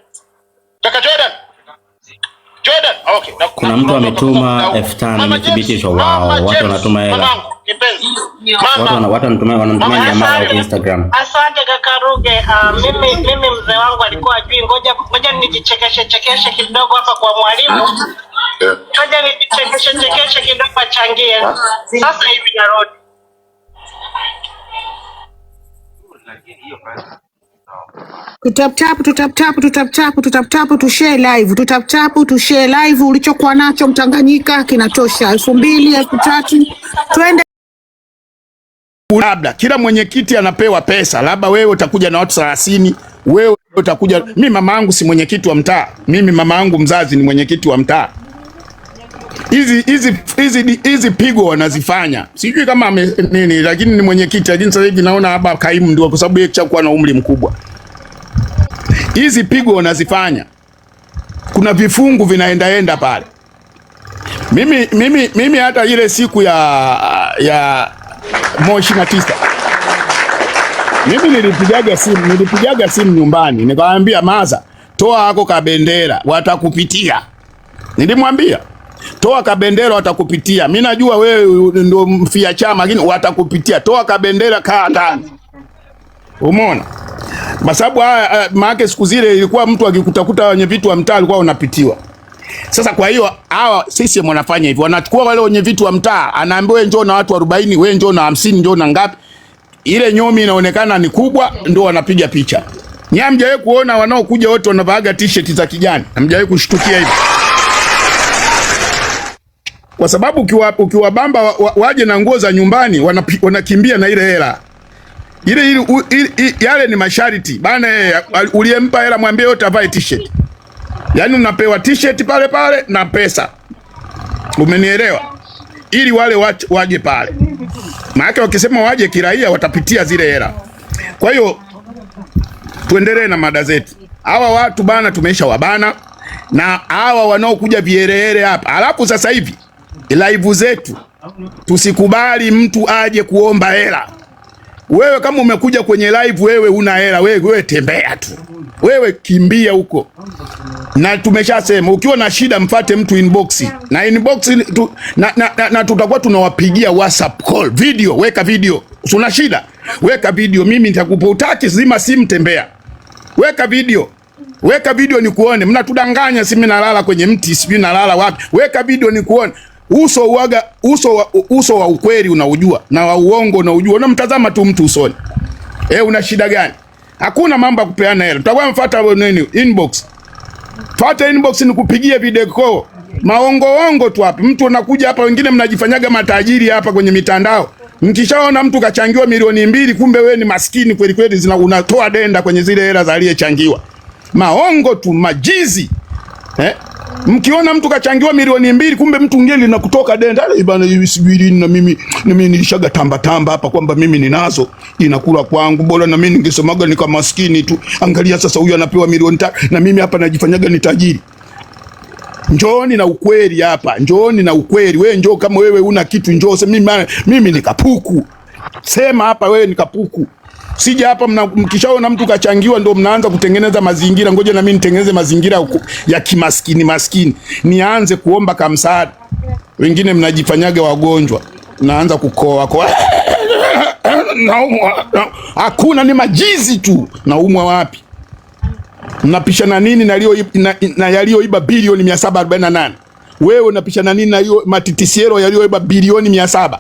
Okay. Kuna mtu ametuma 5,000 imethibitishwa. Wow, watu wanatuma hela. Watu wanatuma jamaa kwa Instagram. Asante kaka Ruge. Mimi mzee wangu alikuwa ajui, ngoja nijichekeshe kidogo hapa kwa mwalimu. Ngoja nijichekeshe kidogo achangie. Sasa hivi narudi. Tutaptapu tu share live ulichokuwa nacho Mtanganyika kinatosha 2000 3000 twende. Labda kila mwenyekiti anapewa pesa, labda wewe utakuja na watu 30, wewe utakuja. Mimi mama yangu si mwenyekiti wa mtaa, mimi mama yangu mzazi ni mwenyekiti wa mtaa. Hizi pigo wanazifanya sijui kama nini, lakini ni mwenyekiti. Lakini sasa hivi naona hapa kaimu ndio, kwa sababu yeye chakuwa na umri mkubwa. Hizi pigo wanazifanya, kuna vifungu vinaenda pale. Mimi hata ile siku ya Moshi na tisa, mimi nilipigaga simu nyumbani, nikamwambia Maza, toa hako kabendera watakupitia. Nilimwambia toa kabendera watakupitia. Mimi najua wewe ndio mfia chama, lakini watakupitia. Toa kabendera, kaa ndani. Umeona? Kwa sababu maana siku zile ilikuwa mtu akikutakuta wenye vitu wa mtaa alikuwa unapitiwa. Sasa kwa hiyo hawa sisi wanafanya hivyo, wanachukua wale wenye vitu wa mtaa, anaambiwa njoo na watu 40, wewe njoo na 50, njoo na ngapi. Ile nyomi inaonekana ni kubwa, ndio wanapiga picha. Ni hamjawahi kuona wanaokuja wote wanavaaga t-shirt za kijani? Hamjawahi kushtukia hivyo? Kwa sababu ukiwabamba waje na nguo za nyumbani, wanakimbia na ile hela. Yale ni masharti. Bana uliyempa hela mwambie yote avae t-shirt. Yaani unapewa t-shirt pale na pesa. Umenielewa? Ili wale waje pale. Maana wakisema waje kiraia watapitia zile hela. Kwa hiyo tuendelee na mada zetu. Hawa watu bana tumesha wabana, na hawa wanaokuja vierere hapa. Alafu sasa hivi live zetu tusikubali mtu aje kuomba hela. Wewe kama umekuja kwenye live, wewe una hela, wewe tembea tu. Wewe kimbia huko. Na tumeshasema ukiwa na shida mfate mtu inbox. Na inbox na tutakuwa tunawapigia WhatsApp call, video, weka video. Una shida? Weka video, mimi nitakupa. Utaki zima simu, tembea. Weka video. Weka video nikuone. Mnatudanganya, si mimi nalala kwenye mti, si nalala wapi. Weka video nikuone. Uso wa ukweli unaujua na wa uongo unaujua. Unamtazama tu mtu usoni. Una shida gani? Hakuna mambo ya kupeana hela. Tutakuwa mfuata nini inbox. Fuata inbox nikupigie video call. Maongo tu hapa. Mtu anakuja hapa, wengine mnajifanyaga matajiri hapa kwenye mitandao. Mkishaona mtu kachangiwa milioni 2, kumbe wewe ni maskini kweli kweli, unatoa denda kwenye zile hela za aliyechangiwa. Maongo tu, majizi. Mkiona mtu kachangiwa milioni 2, kumbe mtu ngeli na kutoka denda. Bana subiri, na mimi nilishaga tamba hapa kwamba mimi ninazo, inakula kwangu, bora na mimi ningesemaga nika maskini tu. Angalia sasa, huyu anapewa milioni 3 na mimi hapa najifanyaga ni tajiri. Njooni na ukweli hapa, njooni na ukweli. Wewe njoo kama wewe una kitu, njoo sema mimi ni kapuku. Sema hapa wewe ni kapuku. Sija hapa mkishaona mtu kachangiwa ndio mnaanza kutengeneza mazingira. Ngoja na mimi nitengeneze mazingira ya maskini. Nianze kuomba kama msaada. Wengine mnajifanyaga wagonjwa. Naanza kukoa. Naumwa. Hakuna, ni majizi tu. Naumwa wapi? Mnapishana nini na yaliyoiba bilioni 748? Wewe unapishana nini na hiyo matitisiero yaliyoiba bilioni 700?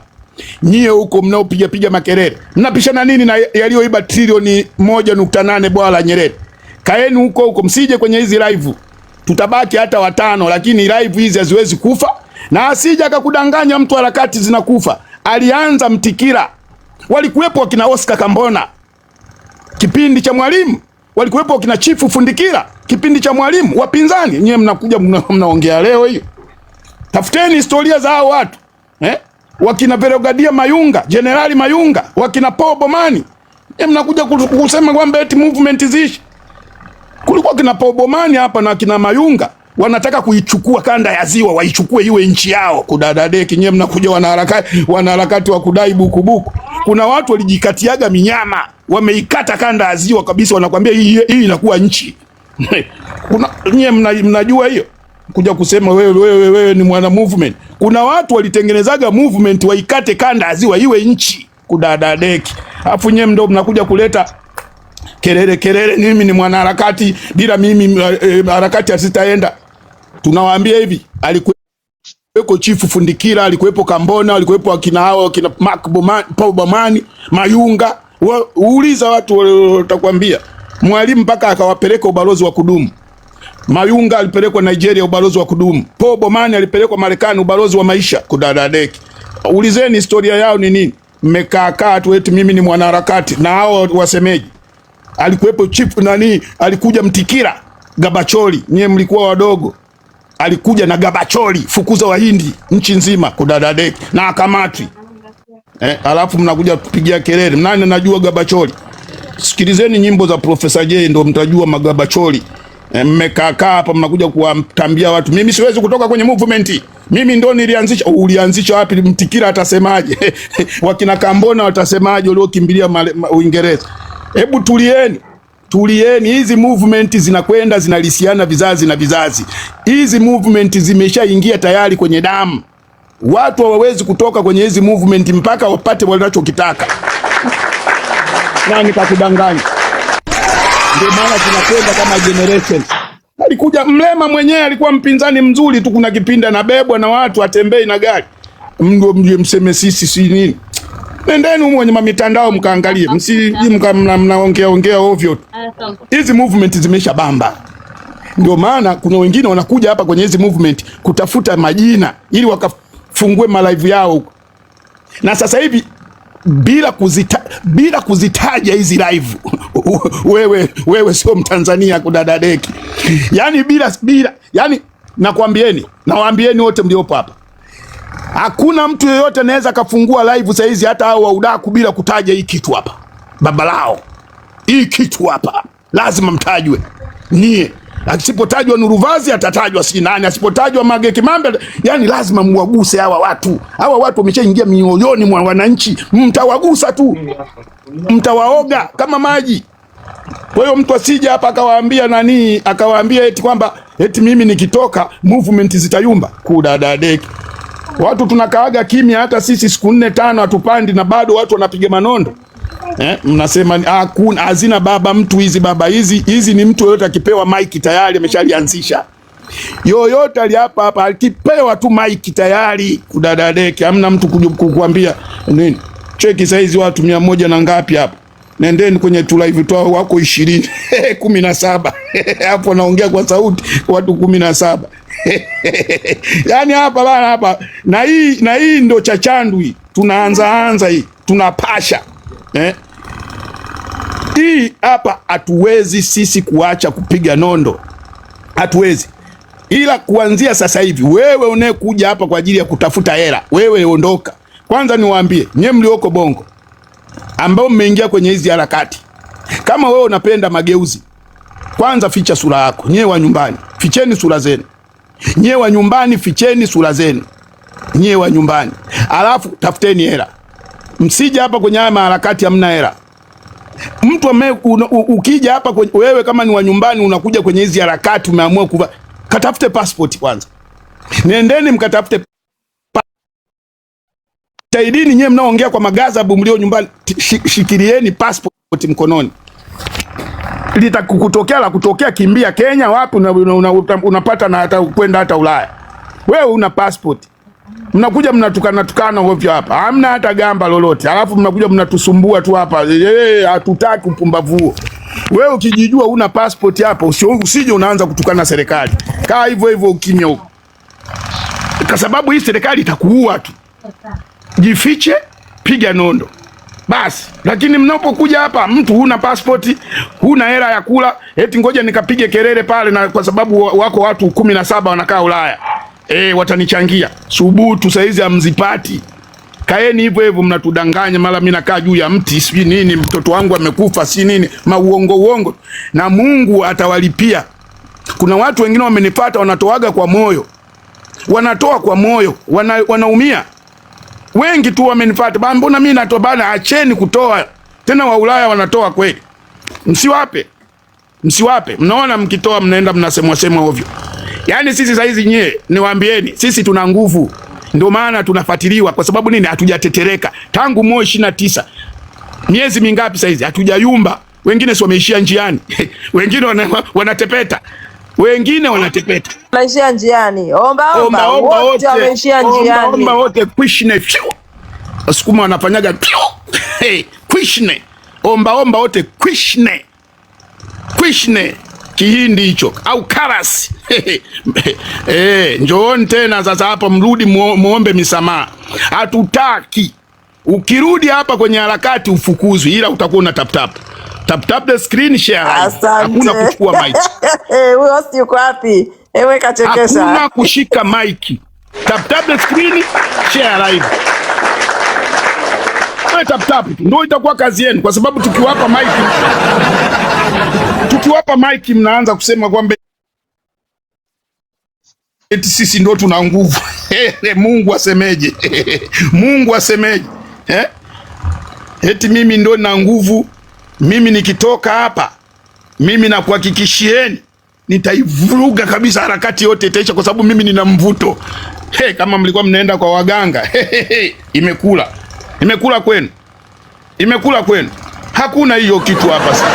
Nyie huko mnaopiga makelele, mnapishana nini na yaliyoiba trilioni 1.8 bwawa la Nyerere? Kaeni huko, msije kwenye hizi live. Tutabaki hata 5, lakini live hizi haziwezi kufa. Na asija akakudanganya mtu harakati zinakufa. Alianza Mtikira. Walikuwepo wakina Oscar Kambona kipindi cha Mwalimu. Walikuwepo wakina Chifu Fundikira kipindi cha Mwalimu. Wapinzani nyie mnakuja mnaongea leo hiyo. Tafuteni historia za hao watu. Wakina Verogadia Mayunga, Generali Mayunga, wakina Paul Bomani. Mnakuja kusema kwamba eti movement zishi. Kulikuwa kina Paul Bomani hapa na kina Mayunga wanataka kuichukua kanda ya Ziwa, waichukue iwe nchi yao. Kudadadeki nyie mnakuja wanaharakati wa kudai bukubuku. Kuna watu walijikatiaga minyama, wameikata kanda ya Ziwa kabisa, wanakuambia hii inakuwa nchi. Nyie mnajua hiyo? Kuja kusema wewe ni mwana movement. Kuna watu walitengenezaga movement waikate kanda ya Ziwa iwe nchi. Kudadadeki. Alafu nyewe ndio mnakuja kuleta kelele, mimi ni mwana harakati, bila mimi harakati asitaenda. Tunawaambia hivi, alikuwepo Chifu Fundikira, alikuwepo Kambona, alikuwepo akina hao, akina Paul Bomani, Mayunga, Uuliza watu watakwambia. Mwalimu mpaka akawapeleka ubalozi wa kudumu. Mayunga alipelekwa Nigeria ubalozi wa kudumu. Paul Bomani alipelekwa Marekani ubalozi wa maisha kudadadeki. Ulizeni historia yao ni nini? Mmekaa tu eti mimi ni mwanaharakati na hao wasemeji. Alikuwepo chief nani? Alikuja Mtikira Gabacholi, nyie mlikuwa wadogo. Alikuja na Gabacholi, fukuza Wahindi nchi nzima kudadadeki na akamatwi. Alafu mnakuja kupigia kelele. Nani anajua Gabacholi? Sikilizeni nyimbo za Professor J ndo mtajua magabacholi. Mmekaa hapa mnakuja kuwatambia watu. Mimi siwezi kutoka kwenye movement. Mimi ndo nilianzisha. Ulianzisha wapi? Mtikira atasemaje? Wakina Kambona watasemaje waliokimbilia Uingereza? Hebu tulieni. Tulieni, hizi movement zinakwenda zinalisiana vizazi na vizazi. Hizi movement zimeshaingia tayari kwenye damu. Watu hawawezi kutoka kwenye hizi movement mpaka wapate wanachokitaka. Nani kakudanganya? Ndio maana tunakwenda kama generation. Alikuja Mlema mwenyewe alikuwa mpinzani mzuri tu, kuna kipindi anabebwa na watu atembei na gari. Ndio mseme sisi si nini. Nendeni huko kwenye mitandao mkaangalie. Mnaongea ovyo. Hizi movement zimesha bamba. Ndio maana kuna wengine wanakuja hapa kwenye hizi movement kutafuta majina ili wakafungue malive yao huko. Na sasa hivi bila kuzitaja hizi live wewe sio Mtanzania kudadadeki. Yani yani nawaambieni wote mliopo hapa. Hakuna mtu yeyote anaweza kafungua live saa hizi hata hao waudaku bila kutaja hii kitu hapa. Baba lao. Hii kitu hapa lazima mtajwe. Nie asipotajwa Nuruvazi atatajwa si nani, asipotajwa Mage Kimambe, yani lazima muwaguse hawa watu. Hawa watu wameshaingia mioyoni mwa wananchi, mtawagusa tu. Mtawaoga kama maji. Kwa hiyo mtu asije hapa akawaambia eti kwamba eti mimi nikitoka movement zitayumba. Kudadadeki. Watu tunakaaga kimya, hata sisi siku 4-5 hatupandi na bado watu wanapiga manondo. Mnasema hakuna hazina baba mtu hizi baba hizi ni mtu yoyote akipewa mic tayari ameshalianzisha. Yoyote ali hapa akipewa tu mic tayari kudadadeki. Hamna mtu kukuambia nini. Cheki saizi watu 100 na ngapi hapa. Nendeni kwenye tu live tu wako 20 17. Hapo naongea kwa sauti watu 17. Yani hapa bana hapa na hii ndo chachandu hii. Tunaanza hii. Tunapasha. Hii hapa hatuwezi sisi kuacha kupiga nondo. Hatuwezi. Ila kuanzia sasa hivi wewe unayekuja hapa kwa ajili ya kutafuta hela, wewe ondoka. Kwanza niwaambie, nyie mlioko Bongo ambao mmeingia kwenye hizi harakati. Kama wewe unapenda mageuzi, kwanza ficha sura yako. Nyie wa nyumbani, ficheni sura zenu. Nyie wa nyumbani ficheni sura zenu. Nyie wa nyumbani. Alafu tafuteni hela. Msije hapa kwenye haya harakati hamna hela. Mtu ukija hapa wewe kama ni wa nyumbani unakuja kwenye hizi harakati umeamua katafute passport kwanza. Nendeni mkatafute Saidini nyewe mnaoongea kwa magazabu mlio nyumbani, shikilieni passport mkononi. Litakukutokea la kutokea kimbia Kenya wapi unapata na hata kwenda hata Ulaya. Wewe una passport. Mnakuja mnatukana ovyo hapa. Hamna hata gamba lolote. Alafu mnakuja mnatusumbua tu hapa. Hatutaki upumbavu huo. Wewe ukijijua una passport hapa usije unaanza kutukana serikali. Kaa hivyo hivyo ukimya huko. Kwa sababu hii serikali itakuua tu. Jifiche, piga nondo. Basi, lakini mnapokuja hapa mtu huna passport, huna hela ya kula, eti ngoja nikapige kelele pale na kwa sababu wako watu 17 wanakaa Ulaya. Watanichangia. Subutu saizi hamzipati. Kaeni hivyo hivyo mnatudanganya, mara mimi nakaa juu ya mti, sijui nini, mtoto wangu amekufa, si nini, uongo. Na Mungu atawalipia. Kuna watu wengine wamenifuata wanatoaga kwa moyo. Wanatoa kwa moyo, wanaumia. Wengi tu wamenifuata, mbona mimi natoa bana, acheni kutoa. Tena wa Ulaya wanatoa kweli. Msiwape. Mnaona mkitoa mnaenda mnasemwa ovyo. Yaani sisi saizi nyie niwaambieni, sisi tuna nguvu. Ndio maana tunafuatiliwa kwa sababu nini? Hatujatetereka. Tangu Moi 29. Miezi mingapi saizi? Hatujayumba. Wengine sio wameishia njiani. Wengine wanatepeta. Wanaishia njiani. Omba wote wameishia njiani. Omba wote kwishne. Wasukuma wanafanyaga kwishne. omba wote kwishne Kihindi hicho au karasi. Njooni tena sasa hapa, mrudi muombe misamaha. Hatutaki. Ukirudi hapa kwenye harakati ufukuzwi, ila utakuwa una tap the screen share. Hakuna kuchukua mic. Huyo host yuko wapi? Ewe kachekesha. Hakuna kushika mic. Tap the screen share live. Tap ndio itakuwa kazi yenu, kwa sababu tukiwapa mic mnaanza kusema kwamba eti sisi ndio tuna nguvu. Mungu asemeje? Mungu asemeje? Eti mimi ndio na nguvu. Mimi nikitoka hapa, mimi nakuhakikishieni nitaivuruga kabisa, harakati yote itaisha, kwa sababu mimi nina mvuto. Kama mlikuwa mnaenda kwa waganga, imekula kwenu. Hakuna hiyo kitu hapa sasa.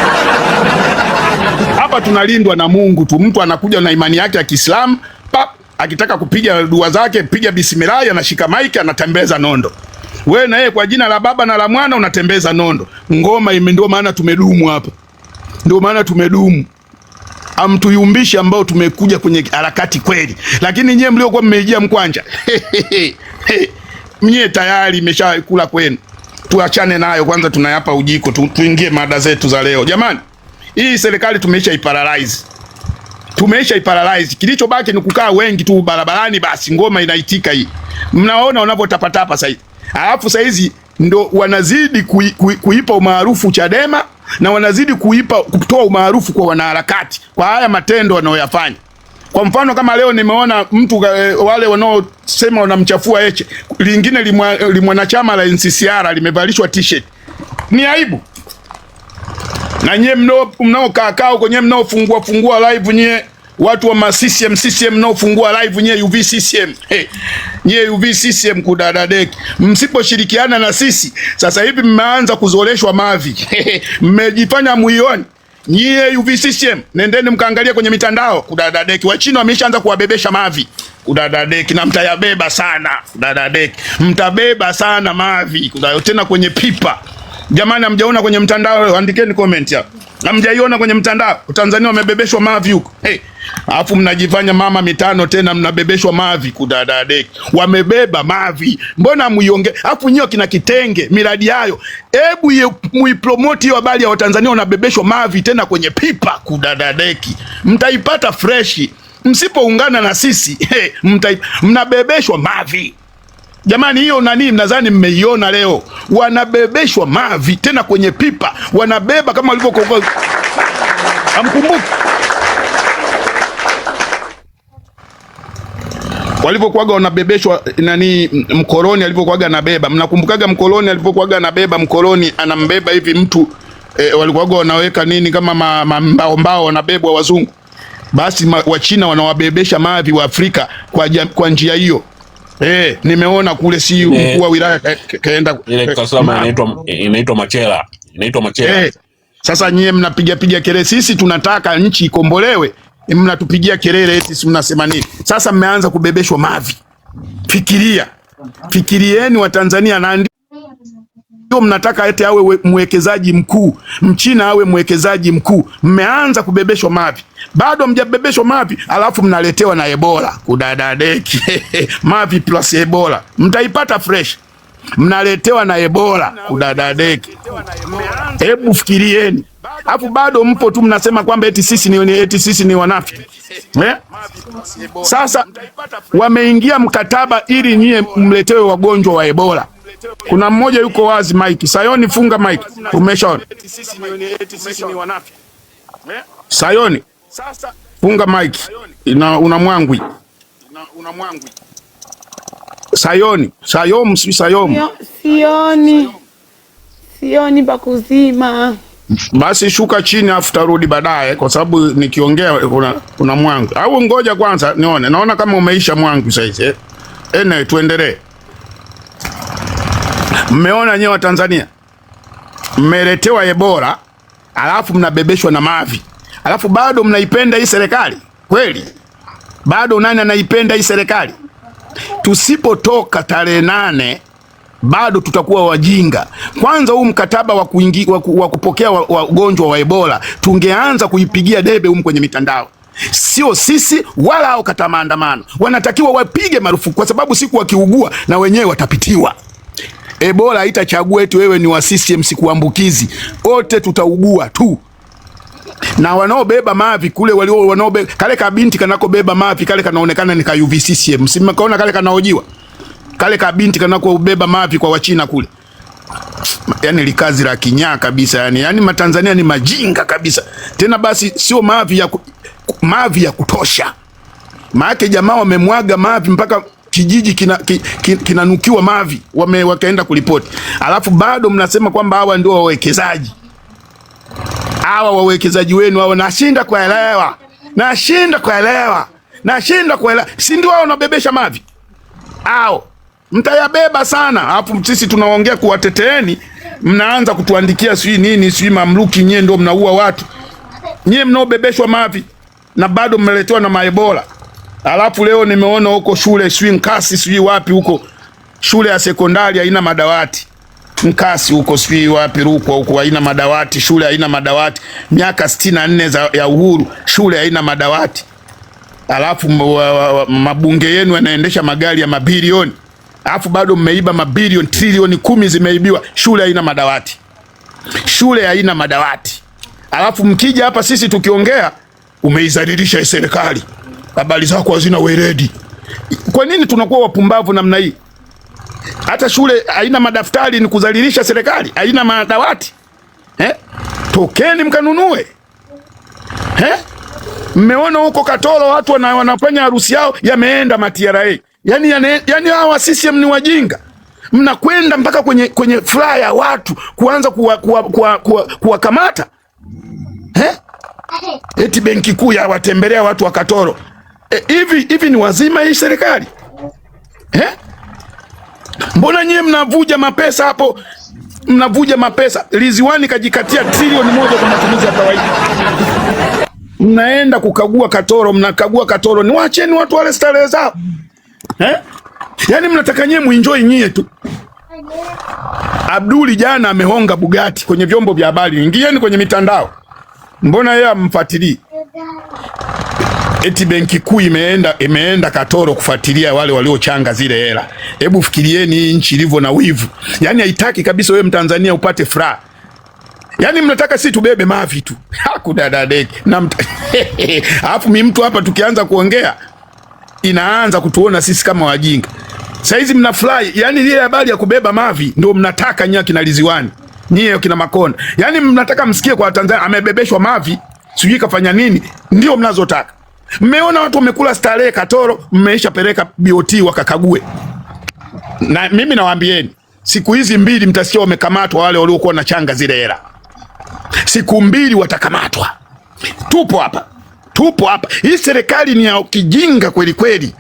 Hapa tunalindwa na Mungu tu. Mtu anakuja na imani yake ya Kiislamu, akitaka kupiga dua zake, piga bismillah, anashika maiki, anatembeza nondo. Wewe na yeye kwa jina la Baba na la Mwana unatembeza nondo. Ngoma ndio maana tumedumu hapa. Ndio maana tumedumu. Amtuyumbishi ambao tumekuja kwenye harakati kweli. Lakini nyie mliokuwa mmejia mkwanja, mnye tayari imeshakula kwenu. Tuachane nayo kwanza, tunayapa ujiko, tuingie mada zetu za leo. Jamani, hii serikali tumeisha iparalyze. Kilichobaki ni kukaa wengi tu barabarani, basi ngoma inaitika hii. Mnaona wanapotapatapa sasa hivi. Alafu sasa hizi ndo wanazidi kuipa umaarufu Chadema, na wanazidi kutoa umaarufu kwa wanaharakati kwa haya matendo wanayoyafanya. Kwa mfano kama leo nimeona mtu wale wanaosema wanamchafua Heche, lingine limwanachama la NCCR limevalishwa t-shirt. Ni aibu. Na nyie mnaokaa huko, nyie mnaofungua live, nyie watu wa CCM mnaofungua live, nyie UV CCM. Nyie UV CCM kudadadeki. Msiposhirikiana na sisi, sasa hivi mmeanza kuzoleshwa mavi. Mmejifanya muioni. Nyie UV CCM, nendeni mkaangalia kwenye mitandao kudadadeki. Wachina wameshaanza kuwabebesha mavi kudadadeki, na mtayabeba sana kudadadeki. Mtabeba sana mavi tena kwenye pipa. Jamani, hamjaona kwenye mtandao? Andikeni comment hapo. Hamjaiona kwenye mtandao? Tanzania wamebebeshwa mavi huko. Alafu mnajifanya mama mitano tena mnabebeshwa mavi kudadadeki. Wamebeba mavi. Mbona muionge? Alafu nyio kina Kitenge, miradi yayo. Hebu muipromote hiyo habari ya Watanzania wanabebeshwa mavi tena kwenye pipa kudadadeki. Mtaipata fresh. Msipoungana na sisi, mnabebeshwa mavi. Jamani, hiyo nani mnadhani mmeiona leo? Wanabebeshwa mavi tena kwenye pipa. Wanabeba kama walivyokuwa. Amkumbuki walivyokuaga wanabebeshwa nani mkoloni alivyokuaga anabeba. Mnakumbukaga mkoloni alivyokuaga anabeba, mkoloni anambeba hivi mtu walikuaga wanaweka nini kama mbao wanabebwa wazungu. Basi Wachina wanawabebesha mavi wa Afrika kwa njia hiyo. Nimeona kule, si mkuu wa wilaya kaenda ile kasema inaitwa Machela. Sasa nyie mnapiga kelele, sisi tunataka nchi ikombolewe, mnatupigia kelele eti si mnasema nini? Sasa mmeanza kubebeshwa mavi. Fikirieni wa Tanzania, na ndio mnataka eti awe mwekezaji mkuu, Mchina awe mwekezaji mkuu. Mmeanza kubebeshwa mavi. Bado mjabebeshwa mavi, alafu mnaletewa na Ebola kudadadeki. Mavi plus Ebola mtaipata fresh. Mnaletewa na Ebola kudadadeki. Hebu fikirieni. Alafu bado mpo tu mnasema kwamba eti sisi ni wanafiki. Sasa wameingia mkataba ili nyie mletewe wagonjwa wa Ebola. Kuna mmoja yuko wazi Mike. Sayoni, funga Mike. Umeshaona? Sayoni, funga Mike. Una mwangwi. Sayoni, Sioni pakuzima. Basi shuka chini afu tarudi baadaye, kwa sababu nikiongea kuna mwangwi. Au ngoja kwanza nione. Naona kama umeisha mwangwi sasa. Tuendelee. Mmeona nyewe wa Tanzania mmeletewa Ebola, alafu mnabebeshwa na mavi, alafu bado mnaipenda hii serikali kweli? Bado nani anaipenda hii serikali? Tusipotoka tarehe 8 bado tutakuwa wajinga. Kwanza huu mkataba wa kupokea wagonjwa wa Ebola tungeanza kuipigia debe kwenye mitandao. Sio sisi wala hao kata maandamano. Wanatakiwa wapige marufuku, kwa sababu siku wakiugua na wenyewe watapitiwa. Ebola haitachagua eti wewe ni wa CCM sikuambukizi. Wote tutaugua tu. Na wanaobeba mavi kule wanaobeba kale kabinti kanako beba mavi kale kanaonekana ni ka UVCCM. Simekaona kale kanaojiwa. Kale kabinti kanako beba mavi kwa Wachina kule. Yani likazi la kinyaa kabisa yani. Yani Matanzania ni majinga kabisa. Tena basi sio mavi ya kutosha. Maana jamaa wamemwaga mavi mpaka kijiji kinanukiwa mavi, wakaenda kulipoti. Alafu bado mnasema kwamba hawa ndio wawekezaji. Hawa wawekezaji wenu hao nashinda kuelewa. Si ndio wao wanabebesha mavi? Hao mtayabeba sana. Alafu sisi tunaongea kuwateteeni, mnaanza kutuandikia sijui nini, sijui mamluki nyewe ndio mnaua watu. Nyewe mnaobebeshwa mavi na bado mmeletewa na maebola. Alafu leo nimeona huko shule sijui Nkasi sijui wapi huko, shule ya sekondari haina madawati. Nkasi huko sijui wapi Rukwa huko haina madawati, shule haina madawati. Miaka 64 ya uhuru, shule haina madawati. Alafu mabunge yenu yanaendesha magari ya mabilioni. Alafu bado mmeiba mabilioni, trilioni 10 zimeibiwa, shule haina madawati. Alafu mkija hapa sisi tukiongea umeizalilisha serikali. Habari zako hazina weledi. Kwa nini tunakuwa wapumbavu namna hii? Hata shule haina madaftari ni kuzalilisha serikali, haina madawati. Tokeni mkanunue. Mmeona huko Katoro watu wanafanya harusi yao yameenda ma-TRA. Yani hawa CCM ni wajinga. Mnakwenda mpaka kwenye flyer ya watu kuanza kuwakamata. Eti benki kuu ya watembelea watu wa Katoro. Hivi ni wazima hii serikali? Mbona nyie mnavuja mapesa hapo? Liziwani kajikatia trilioni 1 kwa matumizi ya kawaida. Mnaenda kukagua Katoro, mnakagua Katoro. Ni waacheni watu wale starehe zao. Yani mnataka nyie muenjoy nyie tu. Abduli jana amehonga Bugatti kwenye vyombo vya habari. Ingieni kwenye mitandao. Mbona yeye amfuatilii? Eti benki kuu imeenda Katoro kufuatilia wale waliochanga zile hela. Hebu fikirieni hii nchi ilivyo na wivu. Yani haitaki kabisa wewe Mtanzania upate furaha. Yani mnataka sisi tubebe mavi tu. Hakudadadeki. Alafu mimi mtu hapa tukianza kuongea inaanza kutuona sisi kama wajinga. Saizi mnafurahi, yani ile habari ya kubeba mavi ndio mnataka nyinyi kina Liziwani. Nyie kina Makonda. Yani mnataka msikie kwa Tanzania amebebeshwa mavi, sijui kafanya nini, ndio mnazotaka. Mmeona watu wamekula starehe Katoro, mmeisha peleka BOT wakakague. Na mimi nawaambieni, siku hizi 2 mtasikia wamekamatwa wale waliokuwa na changa zile hela. Siku 2 watakamatwa. Tupo hapa. Hii serikali ni ya kijinga kweli kweli.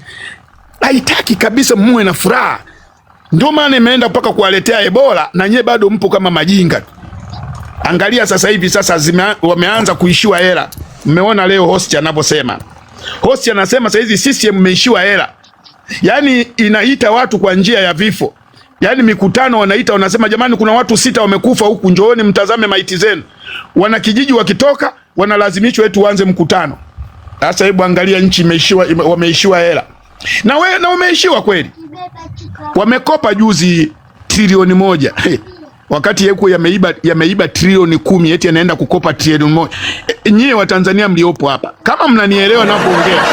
Haitaki kabisa muwe na furaha. Ndio maana imeenda mpaka kuwaletea Ebola na nyie bado mpo kama majinga. Angalia sasa hivi wameanza kuishiwa hela. Mmeona leo host anaposema. Host anasema sasa hizi CCM imeishiwa hela. Yani inaita watu kwa njia ya vifo. Yani mikutano wanaita, wanasema jamani kuna watu 6 wamekufa huku, njooni mtazame maiti zenu. Wana kijiji wakitoka wanalazimishwa eti uanze mkutano. Sasa hebu angalia nchi wameishiwa hela. Na umeishiwa kweli. Wamekopa juzi trilioni 1. Wakati yeko yameiba trilioni 10 eti anaenda kukopa trilioni 1. Nyie wa Tanzania mliopo hapa, kama mnanielewa ninapoongea.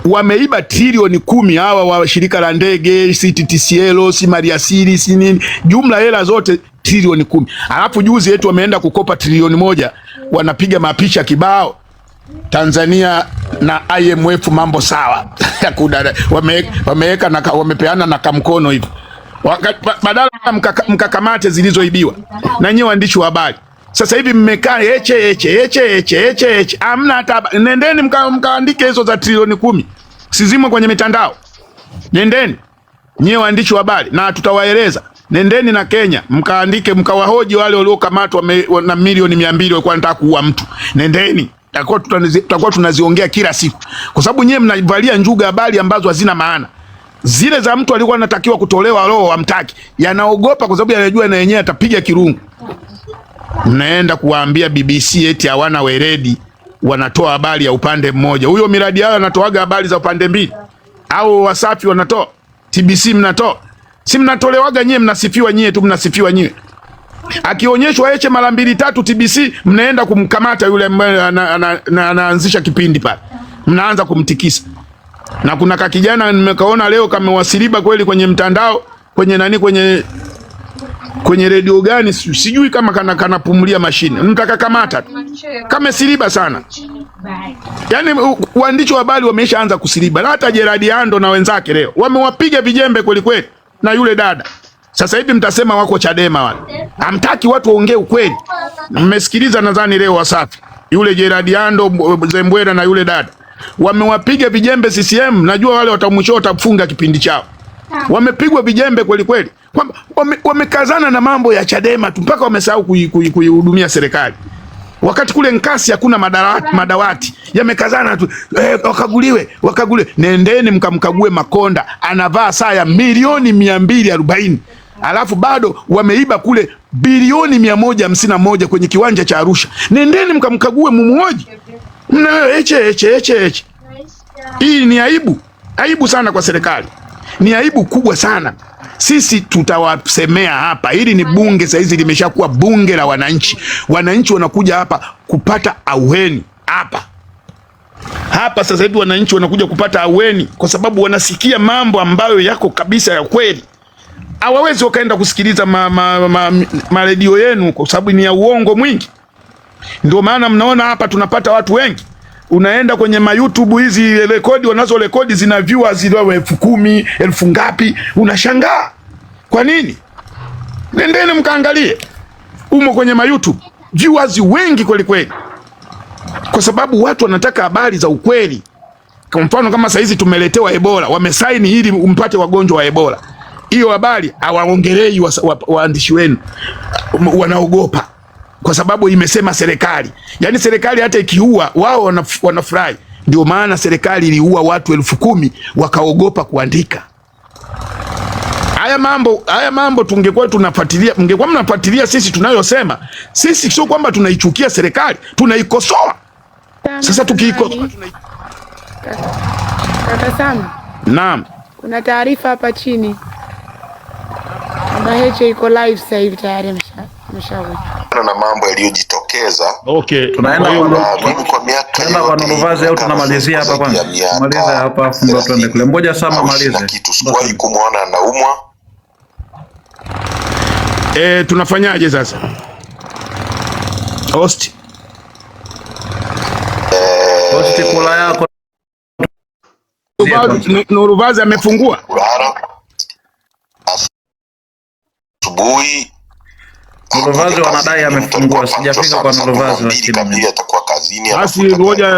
Wameiba trilioni 10 hawa wa shirika la ndege, CTTCL, si Maliasili, si nini. Jumla hela zote trilioni 10. Alafu juzi yetu wameenda kukopa trilioni 1, wanapiga mapicha kibao. Tanzania na IMF mambo sawa. Wameweka na wamepeana na kamkono hivi. Badala mkakamate zilizoibiwa. Na nyinyi waandishi wa habari. Sasa hivi mmekaa eche. Hamna hata, nendeni mkaandike hizo za trilioni 10. Sizimwe kwenye mitandao. Nendeni. Nyinyi waandishi wa habari na tutawaeleza. Nendeni na Kenya, mkaandike mkawahoji wale waliokamatwa na milioni 200 walikuwa wanataka kuua mtu. Nendeni. Tutakuwa tunaziongea kila siku. Kwa sababu nyinyi mnavalia njuga habari ambazo hazina maana. zile za mtu alikuwa anatakiwa kutolewa roho hamtaki, yanaogopa kwa sababu yanajua na yenyewe atapiga kirungu. Mnaenda kuwaambia BBC eti hawana weledi, wanatoa habari ya upande mmoja. Huyo miradi yao anatoaga habari za upande mbili, au Wasafi wanatoa, TBC mnatoa, si mnatolewaga nyie, mnasifiwa nyie tu, mnasifiwa nyie. Akionyeshwa Heche mara 2 3 TBC, mnaenda kumkamata yule ambaye anaanzisha kipindi pale, mnaanza kumtikisa. Na kuna kakijana nimekaona leo kamewasiliba kweli kwenye mtandao, kwenye nani, kwenye redio gani sijui, kama kanapumulia mashine, mtakakamata tu, kamesiliba sana. Yani waandishi wa habari wameshaanza kusiliba, na hata Gerard Ando na wenzake leo wamewapiga vijembe kweli kweli na yule dada. Sasa hivi mtasema wako Chadema wale, hamtaki watu waongee ukweli. Mmesikiliza nadhani leo Wasafi, yule Gerard Ando, Zembwera na yule dada wamewapiga vijembe CCM. Najua wale watamwisho watafunga kipindi chao, wamepigwa vijembe kweli kweli, kwamba wamekazana na mambo ya Chadema tu mpaka wamesahau kuihudumia serikali. Wakati kule Nkasi hakuna madawati, yamekazana tu, wakaguliwe. Nendeni mkamkague Makonda, anavaa saa ya milioni 240, alafu bado wameiba kule bilioni 151 kwenye kiwanja cha Arusha. Nendeni mkamkague, mumuoji. Heche. Hii ni aibu sana kwa serikali, ni aibu kubwa sana. Sisi tutawasemea hapa. Hili ni bunge, sasa hizi limeshakuwa bunge la wananchi. Wananchi wanakuja hapa kupata auheni hapa sasa hivi wananchi wanakuja kupata auheni kwa sababu wanasikia mambo ambayo yako kabisa ya kweli. Hawawezi wakaenda kusikiliza redio yenu kwa sababu ni ya uongo mwingi. Ndio maana mnaona hapa tunapata watu wengi. Unaenda kwenye YouTube hizi rekodi wanazo rekodi zina viewers 10,000, 1000 ngapi, unashangaa. Kwa nini? Nendeni mkaangalie. Umo kwenye YouTube viewers wengi kweli kweli. Kwa sababu watu wanataka habari za ukweli. Kwa mfano kama sasa hizi tumeletewa Ebola, wamesaini ili umpate wagonjwa wa Ebola. Hiyo habari hawaongelei waandishi wenu. Wanaogopa kwa sababu imesema serikali. Yaani serikali hata ikiua wao wanafurahi. Ndio maana serikali iliua watu 10,000 wakaogopa kuandika. Haya mambo tungekuwa tunafuatilia, mngekuwa mnafuatilia sisi tunayosema. Sisi sio kwamba tunaichukia serikali, tunaikosoa. Sasa tukiikosoa Kaka Sam. Naam. Kuna taarifa hapa chini. Heche iko live sasa hivi tayari ameshauri. Na mambo yaliyojitokeza. Okay, tunaenda kwa Nuluvazi au tunamalizia hapa kwanza? Tumalize hapa afu ndo tuende kule. Mmoja Sama malize. Kitu sikuwahi kumwona anaumwa. Tunafanyaje sasa? Host kula yako. Nuluvazi amefungua. Asubuhi Nuluvazi wanadai amefungua, sijafika kwa Nuluvazi lakini atakuwa kazini. Basi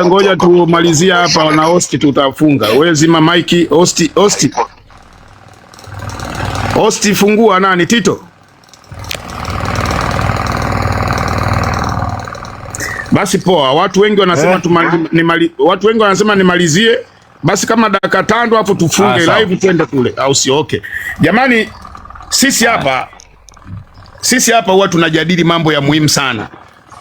ngoja tumalizia hapa na host tutafunga. Wewe zima mic host fungua nani Tito? Basi poa, watu wengi wanasema watu wengi wanasema nimalizie. Basi kama dakika 5 hapo tufunge live twende kule au si? Okay. Jamani, sisi hapa huwa tunajadili mambo ya muhimu sana.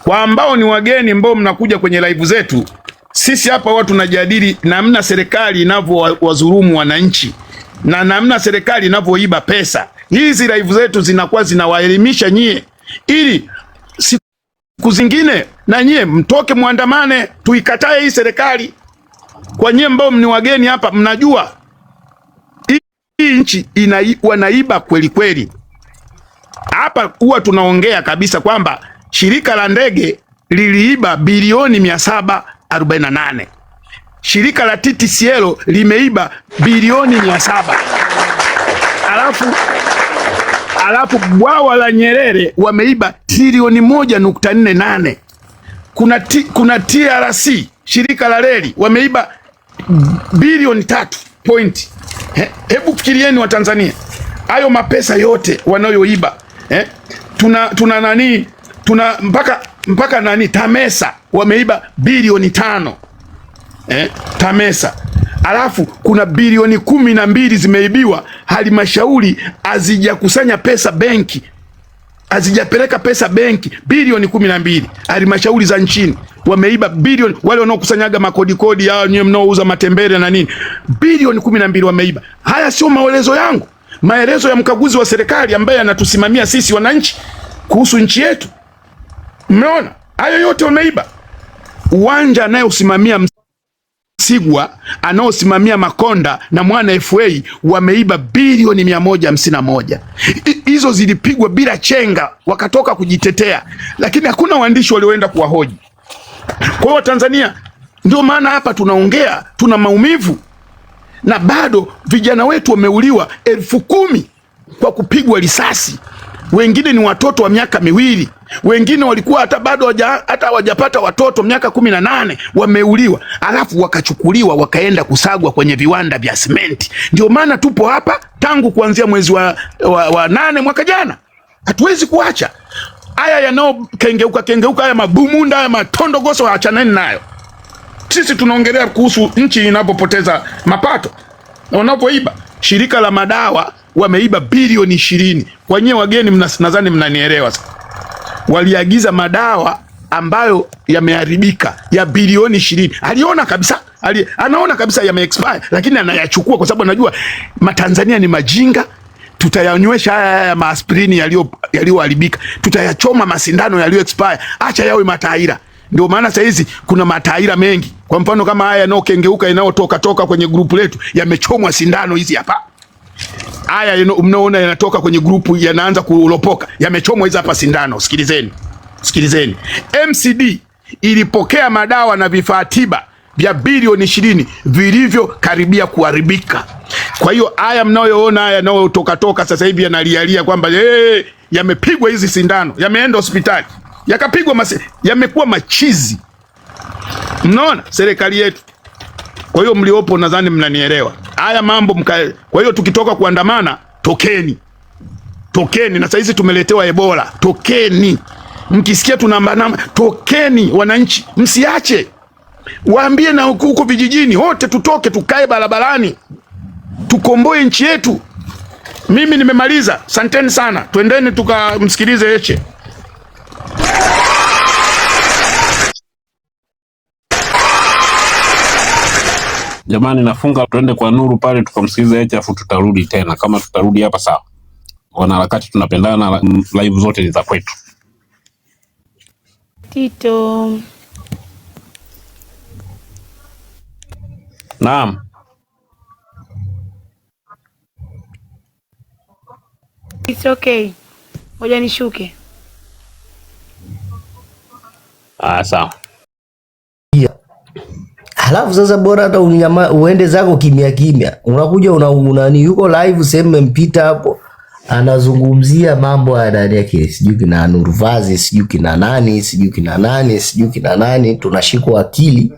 Kwa ambao ni wageni ambao mnakuja kwenye live zetu, sisi hapa huwa tunajadili namna serikali inavyowazulumu wananchi na namna serikali inavyoiba pesa. Hizi live zetu zinakuwa zinawaelimisha nyie ili siku zingine na nyie mtoke muandamane tuikatae hii serikali. Kwa nyie ambao ni wageni hapa, mnajua hii nchi wanaiba kweli kweli. Hapa huwa tunaongea kabisa kwamba shirika la ndege liliiba bilioni 748. Shirika la TTCL limeiba bilioni 700. Alafu bwawa la Nyerere wameiba trilioni 1.48. Kuna TRC, shirika la reli, wameiba bilioni 3 point. Hebu fikirieni wa Tanzania. Hayo mapesa yote wanayoiba. Tuna mpaka nani TAMESA wameiba bilioni 5. TAMESA. Alafu kuna bilioni 12 zimeibiwa, halmashauri hazijakusanya pesa benki, hazijapeleka pesa benki. Bilioni 12 halmashauri za nchini wameiba bilioni, wale wanaokusanyaga makodi hao nyewe mnaouza matembele na nini, bilioni 12 wameiba. Haya sio maelezo yangu, maelezo ya mkaguzi wa serikali ambaye anatusimamia sisi wananchi kuhusu nchi yetu. Mmeona hayo yote wameiba. Uwanja anayosimamia Msigwa, anaosimamia Makonda na Mwana FA wameiba bilioni 151. Hizo zilipigwa bila chenga, wakatoka kujitetea, lakini hakuna waandishi walioenda kuwahoji. Kwa hiyo Tanzania, ndio maana hapa tunaongea, tuna maumivu, na bado vijana wetu wameuliwa 10,000 kwa kupigwa risasi. Wengine ni watoto wa miaka 2, wengine walikuwa hata bado hata hawajapata watoto, miaka 18 wameuliwa, alafu wakachukuliwa wakaenda kusagwa kwenye viwanda vya simenti. Ndio maana tupo hapa tangu kuanzia mwezi wa 8 mwaka jana. Hatuwezi kuacha haya yanao kengeuka haya mabumunda haya matondogoso, achaneni nayo. Sisi tunaongelea kuhusu nchi inapopoteza mapato na wanapoiba. Shirika la madawa wameiba bilioni 20. Kwa nyewe wageni nadhani mnanielewa sasa. Waliagiza madawa ambayo yameharibika ya bilioni 20. Aliona kabisa, anaona kabisa yame expire, lakini anayachukua kwa sababu anajua Matanzania ni majinga. Tutayanywesha haya maaspirini yaliyoharibika, tutayachoma masindano yaliyo expire, acha yawe mataira. Ndio maana sasa hizi kuna mataira mengi. Kwa mfano kama haya yanayokengeuka yanayotoka kwenye grupu letu, yamechomwa sindano hizi hapa. Haya mnaona yanatoka kwenye grupu yanaanza kulopoka, yamechomwa hizi hapa sindano. Sikilizeni. MCD ilipokea madawa na vifaa tiba vya bilioni 20 vilivyo karibia kuharibika. Kwa hiyo haya mnayoona haya yanayotoka sasa hivi yanalialia kwamba yamepigwa hizi sindano, yameenda hospitali, yakapigwa yamekuwa machizi. Mnaona serikali yetu. Kwa hiyo mliopo nadhani mnanielewa. Haya mambo kwa hiyo tukitoka kuandamana, tokeni. Na sasa hizi tumeletewa Ebola, tokeni. Mkisikia tunaandamana, tokeni wananchi, msiache. Waambie na huko vijijini wote tutoke, tukae barabarani, tukomboe nchi yetu. Mimi nimemaliza. Asanteni sana. Twendeni tukamsikilize Heche. Jamani, nafunga, tuende kwa Nuru pale tukamsikilize Heche, afu tutarudi tena. Kama tutarudi hapa sawa. Wanaharakati tunapendana, live zote ni za kwetu. Tito. Naam. It's okay. Ngoja nishuke. Sawa. Halafu sasa bora hata uende zako kimya. Unakuja unani yuko live sema mpita hapo. Anazungumzia mambo ya ndani yake, sijui kina Nurvazi, sijui kina nani, tunashikwa akili.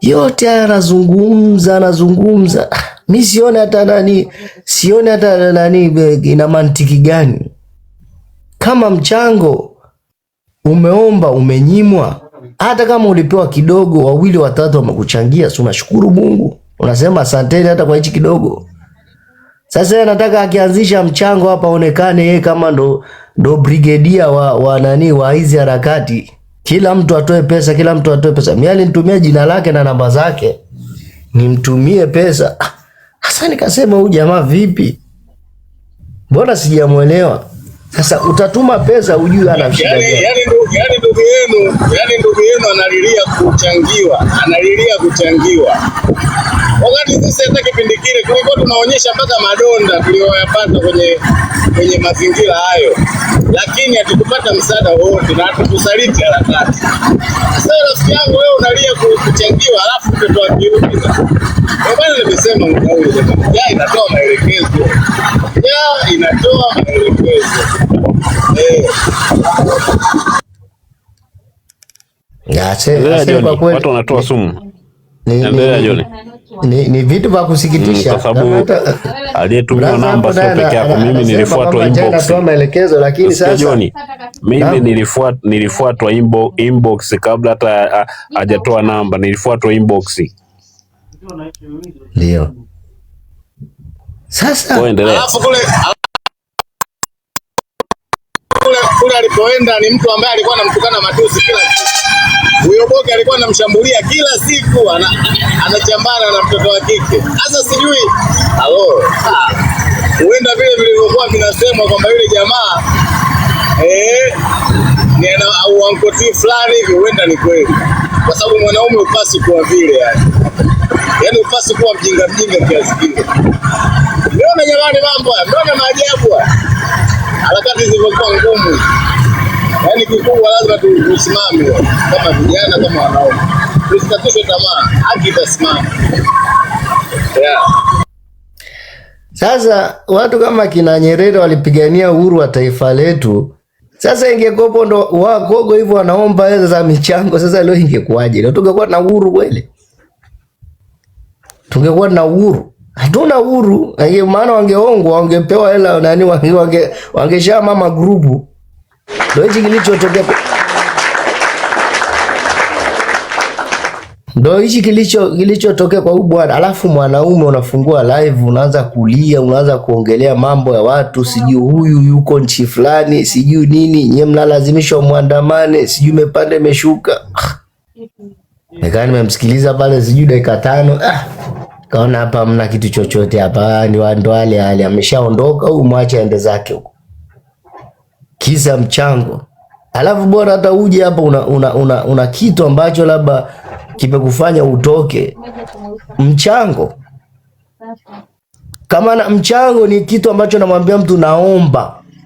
Yote anazungumza. Mimi sione hata nani ina mantiki gani? Kama mchango umeomba umenyimwa, hata kama ulipewa kidogo, 2 3 wamekuchangia, si unashukuru Mungu, unasema asanteni hata kwa hichi kidogo. Sasa anataka akianzisha mchango hapa onekane yeye kama ndo brigedia wa hizi harakati. Kila mtu atoe pesa. Mimi alinitumia jina lake na namba zake, nimtumie pesa. Sasa nikasema huyu jamaa vipi? Mbona sijamuelewa? Sasa utatuma pesa ujue ana shida gani? Yani ndugu yenu analilia kuchangiwa. Wakati sisi hata kipindi kile tulikuwa tunaonyesha mpaka madonda tuliyoyapata kwenye mazingira hayo, lakini hatukupata msaada wowote na hatukusaliti harakati. Sasa rafiki yangu, wewe unalia kuchangiwa alafu utatoa kiupi? Kwa maana nimesema mkauli inatoa maelekezo. Watu wanatoa sumu. Ni vitu vya kusikitisha, kwa sababu aliyetumia namba sio peke yako. Mimi nilifuatwa inbox, lakini sasa mimi nilifuatwa inbox kabla hata hajatoa namba, nilifuatwa inbox. Ndio. Sasa alafu kule alipoenda ni mtu ambaye alikuwa anamtukana matusi kila siku. Huyo Boke alikuwa anamshambulia kila siku, anachambana na mtoto wa kike. Sasa sijui huenda vile vilivyokuwa vinasemwa kwamba yule jamaa ni au ankoti fulani hivi, huenda ni kweli, kwa sababu mwanaume upasi kuwa vile yani upasi kuwa mjinga kiasi kile. Mmeona jamani mambo haya, mmeona maajabu haya, harakati zilivyokuwa ngumu. Yani kikubwa lazima tusimame kama vijana, kama wanaume, tusikatishwe tamaa, haki itasimama. Sasa watu kama kina Nyerere walipigania uhuru wa taifa letu. Sasa ingekopo ndo wagogo hivyo wanaomba hela za michango. Sasa leo ingekuwaje? Leo tungekuwa na uhuru kweli? Tungekuwa na uhuru? Hatuna uhuru. Maana wangeongwa, wangepewa hela nani, wangesha mama grupu. Ndio hichi kilichotokea. Ndio hichi kilichotokea kwa huyu bwana. Alafu mwanaume unafungua live, unaanza kulia, unaanza kuongelea mambo ya watu, sijui huyu yuko nchi fulani, sijui nini, nyie mnalazimishwa muandamane, sijui mepanda imeshuka. Nikani nimemsikiliza pale sijui dakika 5. Kaona hapa hamna kitu chochote hapa, ni ndo wale ameshaondoka huyu, mwache aende zake huko. Kisa mchango. Alafu bora hata uje hapa una kitu ambacho labda kimekufanya utoke. Mchango. Kama na mchango ni kitu ambacho namwambia mtu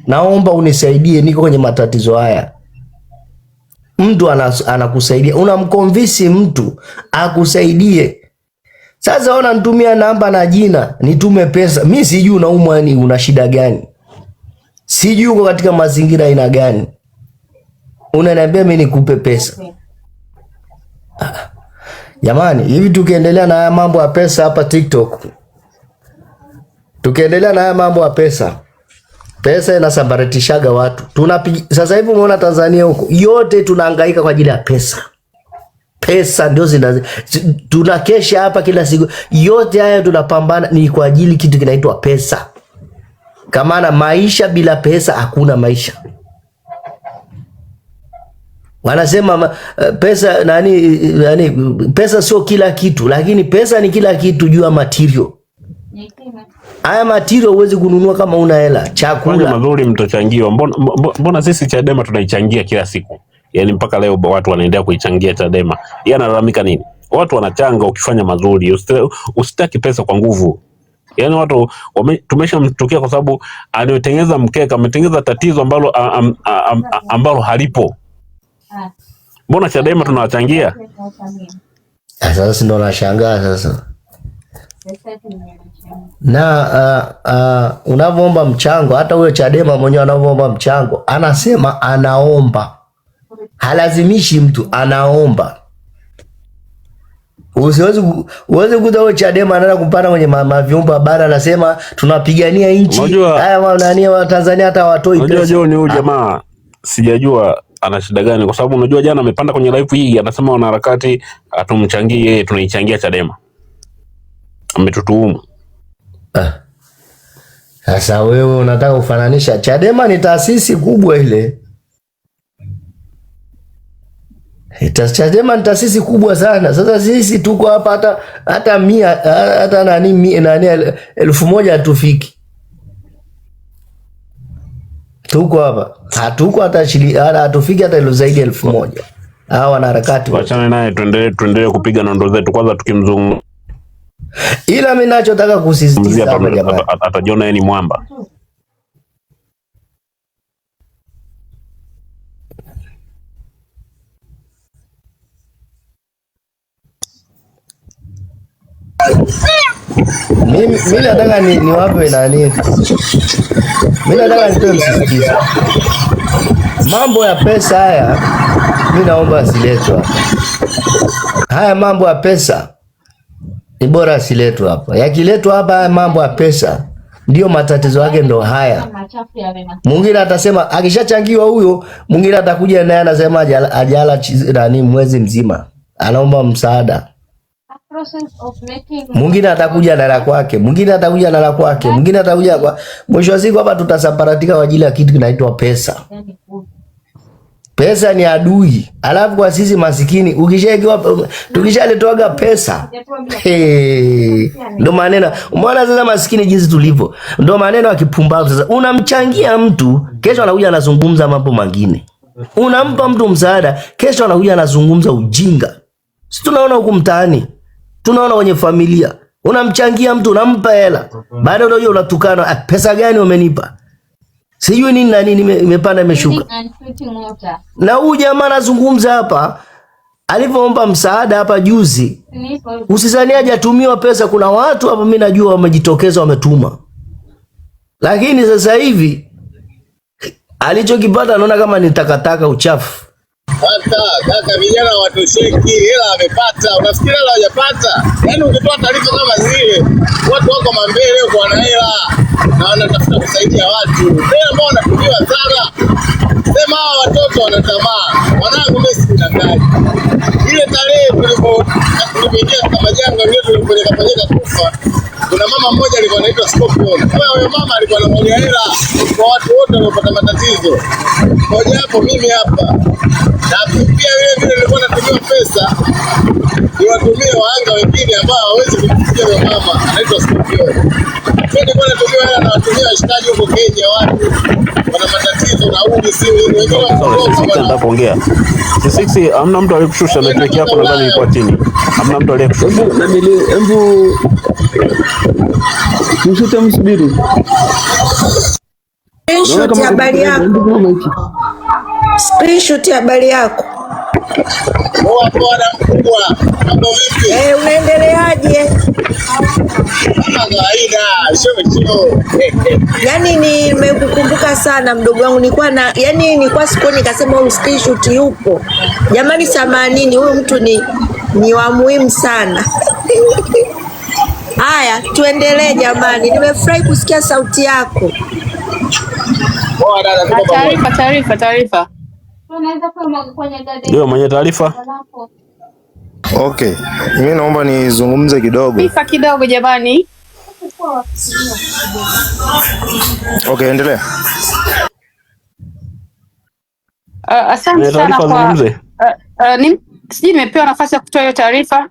naomba unisaidie, niko kwenye matatizo haya. Mtu anakusaidia, unamconvince mtu akusaidie. Sasa ona nitumia namba na jina, nitume pesa. Mimi sijui unaumwa ni una shida gani. Sijui uko katika mazingira aina gani. Unaniambia mimi nikupe pesa. Jamani, hivi tukiendelea na haya mambo ya pesa hapa TikTok. Tukiendelea na haya mambo ya pesa. Pesa inasambaratishaga watu. Sasa hivi umeona Tanzania huko, yote tunahangaika kwa ajili ya pesa. Pesa ndio tunakesha hapa kila siku. Yote haya tunapambana ni kwa ajili kitu kinaitwa pesa. Kama na maisha bila pesa hakuna maisha. Wanasema pesa nani pesa sio kila kitu, lakini pesa ni kila kitu juu ya material. Haya material huwezi kununua kama una hela. Chakula mazuri mtochangiwa. Mbona sisi Chadema tunaichangia kila siku? Yaani mpaka leo watu wanaendelea kuichangia Chadema. Yeye analalamika nini? Watu wanachanga ukifanya mazuri. Usitaki pesa kwa nguvu. Yaani watu tumeshamtokea kwa sababu alitengeneza mkeka, ametengeneza tatizo ambalo halipo. Mbona Chadema tunawachangia? Sasa ndio nashangaa sasa. Na unavyoomba mchango, hata huyo Chadema mwenyewe anavyoomba mchango, anasema anaomba. Halazimishi mtu, anaomba. Uweze kuta huyo Chadema anaenda kupanda kwenye mavyumba bara, anasema tunapigania nchi. Haya nani wa Tanzania hata watoi pesa. Unajua ni huyu jamaa sijajua ana shida gani, kwa sababu unajua jana amepanda kwenye live hii anasema wanaharakati atumchangie yeye, tunaichangia Chadema. Ametutuhumu. Sasa wewe unataka kufananisha Chadema ni taasisi kubwa ile. Chadema ni taasisi kubwa sana. Sasa sisi tuko hapa hata 100 hata nani 1000 hatufiki. Tuko hapa. Hatuko hata hatufiki hata zaidi ya 1000. Hawa wanaharakati. Waachane naye, tuendelee kupiga nondo zetu kwanza tukimzungumza. Ila mimi ninachotaka kusisitiza hapa jamani, atajiona yeye ni mwamba. Mimi nataka niwape nani? Mimi nataka nitoe msisitizo. Mambo ya pesa haya mimi naomba asiletwe. Haya mambo ya pesa ni bora asiletwe hapa. Yakiletwa hapa haya mambo ya pesa ndio matatizo yake ndo haya. Mwingine atasema akishachangiwa huyo, mwingine atakuja naye anasema ajala nani mwezi mzima. Anaomba msaada. Mwingine atakuja na la kwake, mwingine atakuja na la kwake, mwingine atakuja kwa mwisho wa siku hapa tutasambaratika kwa ajili ya kitu kinaitwa pesa. Pesa ni adui. Alafu kwa sisi masikini tukishaletoaga pesa. Ndio maneno. Umeona sasa masikini jinsi tulivyo. Ndio maneno ya kipumbavu sasa. Unamchangia mtu, kesho anakuja anazungumza mambo mengine. Unampa mtu msaada, kesho anakuja anazungumza ujinga. Sisi tunaona huko mtaani. Tunaona kwenye familia. Unamchangia mtu, unampa hela. Baada unajua unatukana, pesa gani umenipa? Sijui nini na nini imepanda imeshuka. Na huyu jamaa anazungumza hapa alivyoomba msaada hapa juzi. Usisani hajatumiwa pesa, kuna watu hapa mimi najua wamejitokeza wametuma. Lakini sasa hivi alichokipata naona kama ni takataka uchafu. Kaka vijana watosheki, hela wamepata. Unafikiri hela hawajapata? Yaani ukitoa taarifa kama zile, watu wako mambele huko wana hela na wanatafuta kusaidia watu. Hela ambao wanatumiwa sana. Sema hawa watoto wana tamaa. Mwanangu mimi sikudanganya. Ile tarehe tulipoingia kama janga ndio tulipeleka kufa. Kuna mama mmoja alikuwa anaitwa Scorpion. Huyo mama alikuwa anamwaga hela kwa watu wote waliopata matatizo. Moja hapo mimi hapa. Na pia vile nilikuwa natumia pesa niwatumie wahanga wengine ambao hawawezi kumfikia huyo mama anaitwa Scorpion. Mimi nilikuwa natumia hela na watumia washikaji huko Kenya watu wana matatizo na uli si wengine kuongea. Sisi hamna mtu aliyekushusha network yako nadhani ilikuwa chini. Hamna mtu aliyekushusha. Hebu mshute msubiri. Screenshot ya habari yako. Screenshot ya habari yako. Bwana mkubwa. Mambo vipi? Unaendeleaje? Kawaida, sio. Yaani nimekukumbuka sana mdogo wangu, nilikuwa sikuoni nikasema huyu screenshot yupo. Jamani samanini, huyu mtu ni wa muhimu sana. Haya, tuendelee jamani. Nimefurahi kusikia sauti yako. Taarifa. Ndio mwenye taarifa. Okay. Mimi naomba nizungumze kidogo. Taarifa kidogo jamani. Okay, endelea. Asante sana kwa sijui nimepewa nafasi ya kutoa hiyo taarifa.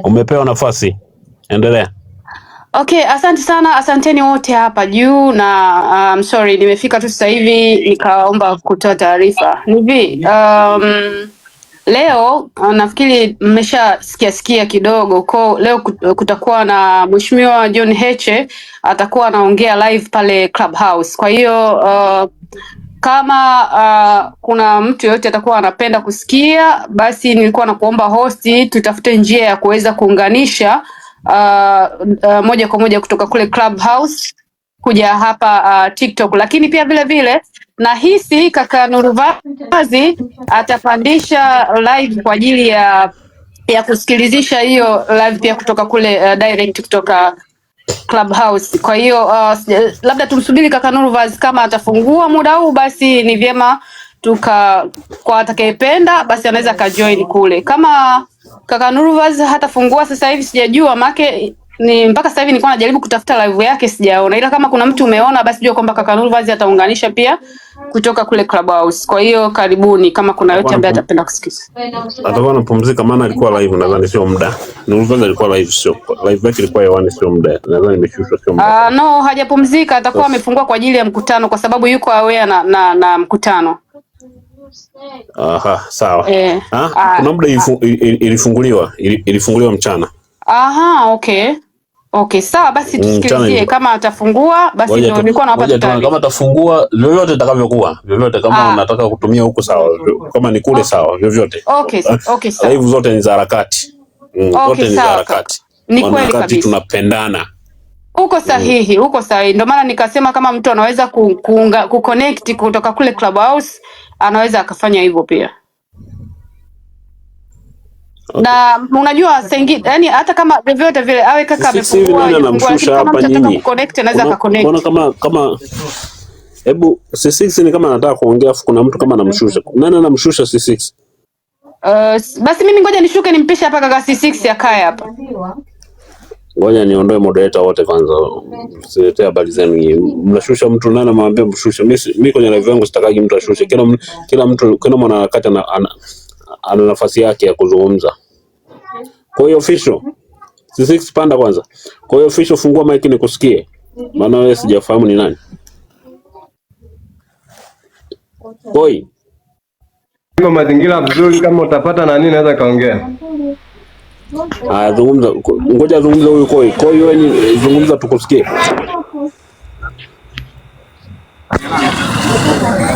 Umepewa nafasi. Endelea. Okay, asante sana, asanteni wote hapa juu na sorry nimefika tu sasa hivi nikaomba kutoa taarifa. Hivi leo nafikiri mmeshasikia kidogo kwa leo kutakuwa na Mheshimiwa John Heche atakuwa anaongea live pale Clubhouse. Kwa hiyo kama kuna mtu yote atakuwa anapenda kusikia, basi nilikuwa nakuomba hosti tutafute njia ya kuweza kuunganisha moja kwa moja kutoka kule Clubhouse kuja hapa TikTok. Lakini pia vile vile nahisi kaka Nurvazi atapandisha live kwa ajili ya kusikilizisha hiyo live pia kutoka kule direct kutoka Clubhouse. Kwa hiyo labda tumsubiri kaka Nurvazi kama atafungua muda huu, basi ni vyema kwa atakayependa basi anaweza kajoin kule. Kama kaka Nurvazi hatafungua sasa hivi sijajua, make ni mpaka sasa hivi nilikuwa najaribu kutafuta live yake sijaona, ila kama kuna mtu umeona basi jua kwamba kaka Nurvazi ataunganisha pia kutoka kule Clubhouse. Kwa hiyo karibuni kama kuna yote ambaye atapenda kusikiza. Atakuwa anapumzika maana alikuwa live nadhani sio muda. Nurvazi alikuwa live sio. Live yake ilikuwa hewani sio muda. Nadhani imeshushwa sio muda. No, hajapumzika, atakuwa amefungua kwa ajili ya mkutano kwa sababu yuko aware na mkutano. Aha, sawa. Kuna muda ilifunguliwa mchana. Aha, okay. Okay, sawa basi tusikilizie kama atafungua basi ndio nilikuwa nawapa taarifa. Kama atafungua vyovyote itakavyokuwa. Vyovyote kama unataka kutumia huko sawa. Kama ni kule sawa, vyovyote. Okay, sawa. Live zote ni za harakati. Zote ni za harakati. Ni kweli kabisa. Tunapendana. Uko sahihi. Ndio maana nikasema kama mtu anaweza kuconnect kutoka kule Clubhouse, anaweza akafanya hivyo pia. Okay. Na unajua yani hata kama vyovyote vile awe kaka amefungua hapa nyinyi connect anaweza ka connect. Mbona kama hebu C6 ni kama anataka kuongea afu kuna mtu kama anamshusha. Nani anamshusha C6? Basi mimi ngoja nishuke nimpishe hapa kaka C6 akae hapa. Ngoja niondoe moderator wote kwanza. Siletee habari zenu. Mnashusha mtu nani amwambia mshushe. Mimi kwenye live yangu sitakaji mtu ashushe. Kila mwanaharakati ana nafasi yake ya kuzungumza. Kwa hiyo official C6 panda kwanza. Kwa hiyo official fungua mic nikusikie. Maana wewe sijafahamu ni nani. Koi. Kwa mazingira vizuri kama utapata nani naweza kaongea. Zungumza. Ngoja zungumza huyu Koi. Koi wewe ni zungumza tukusikie.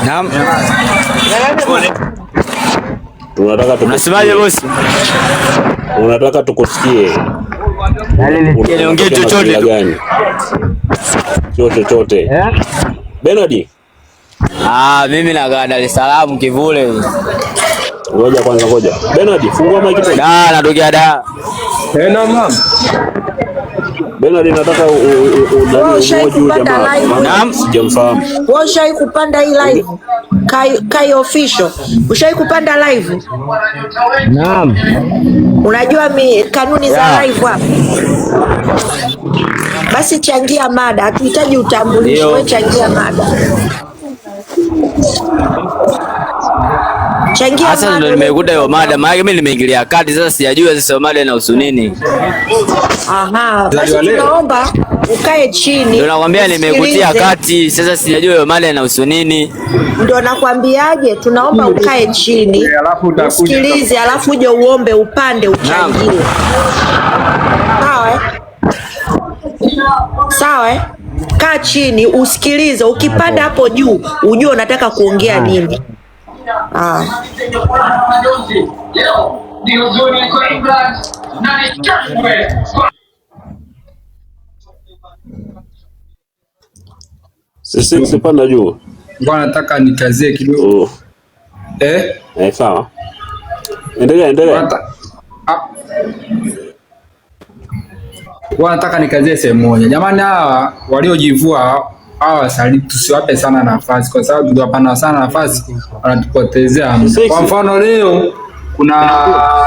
Naam. Tunataka tukusikie. Unasemaje boss? Unataka tukusikie. Niongee chochote gani? Chochote. Bernard. Mimi nakaa Dar es Salaam Kivule. Ngoja. Bernard, fungua mic tena. Natokea Dar. Naam. Bernard nataka Naam. Sijamfahamu. Wewe ushai kupanda hii live? Kai official. Ushai kupanda live? Naam. Unajua kanuni za live hapa? Basi changia mada, hatuhitaji utambulisho, wewe changia mada. Sasa ndo nimekuta hiyo mada, maana mimi nimeingilia kati, sasa sijajua sasa mada inahusu nini. Basi tunaomba ukae chini. Ndio nakwambia nimekutia kati, sasa sijajua hiyo mada inahusu nini. Ndio nakwambiaje, tunaomba ukae chini. Usikilize, alafu uje uombe upande uchangie. Sawa? Kaa chini usikilize, ukipanda hapo juu ujue unataka kuongea nini. Sisi panda juu. Ngoja nataka nikazie kidogo. Sawa. Endelea. Nataka nikazie sehemu moja. Jamani, hawa waliojivua hawa tusiwape sana nafasi, kwa sababu tukiwapa sana nafasi wanatupotezea. Kwa mfano leo kuna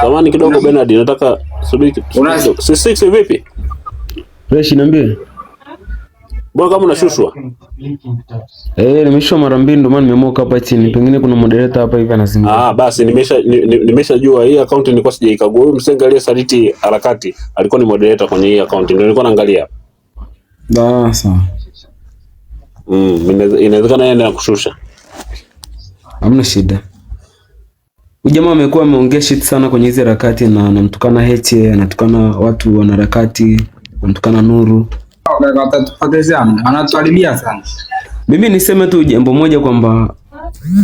samani kidogo Bernard, nataka subiri. C6 vipi? Fresh niambie. Bwana kama unashushwa? Nimeshushwa mara mbili ndio maana nimemoka hapa chini. Pengine kuna moderator hapa hivi anazingatia. Basi nimeshajua hii account nilikuwa sijaikagua. Huyu msenga aliyesaliti harakati alikuwa ni moderator kwenye hii account. Ndio nilikuwa naangalia. Sawa. Inawezekana yeye ndiye anakushusha. Hamna shida. Huyu jamaa amekuwa ameongea shit sana kwenye hizo harakati na anamtukana Heche, anatukana watu wana harakati, anamtukana Nuru. Anatuharibia sana. Mimi niseme tu jambo moja kwamba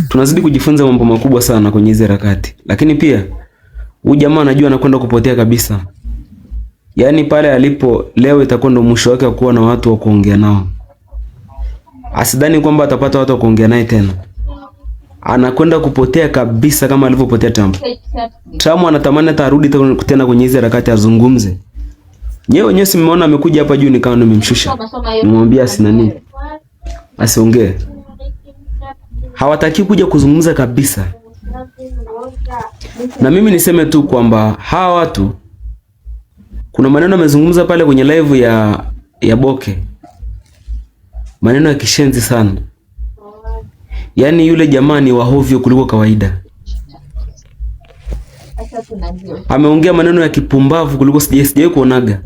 tunazidi kujifunza mambo makubwa sana kwenye hizo harakati. Lakini pia huyu jamaa anajua anakwenda kupotea kabisa. Yaani pale alipo leo itakuwa ndo mwisho wake kuwa na watu wa kuongea nao. Asidhani kwamba atapata watu wa kuongea naye tena. Anakwenda kupotea kabisa kama alivyopotea Trump. Trump anatamani atarudi tena kwenye hizo harakati azungumze. Nyewe simeona amekuja hapa juu nikawa nimemshusha. Nimwambia sina nini. Asiongee. Hawataki kuja kuzungumza kabisa. Na mimi niseme tu kwamba hawa watu kuna maneno amezungumza pale kwenye live ya Boke. Maneno ya kishenzi sana. Yaani yule jamaa ni wahovyo kuliko kawaida. Ameongea maneno ya kipumbavu kuliko sijawahi kuonaga.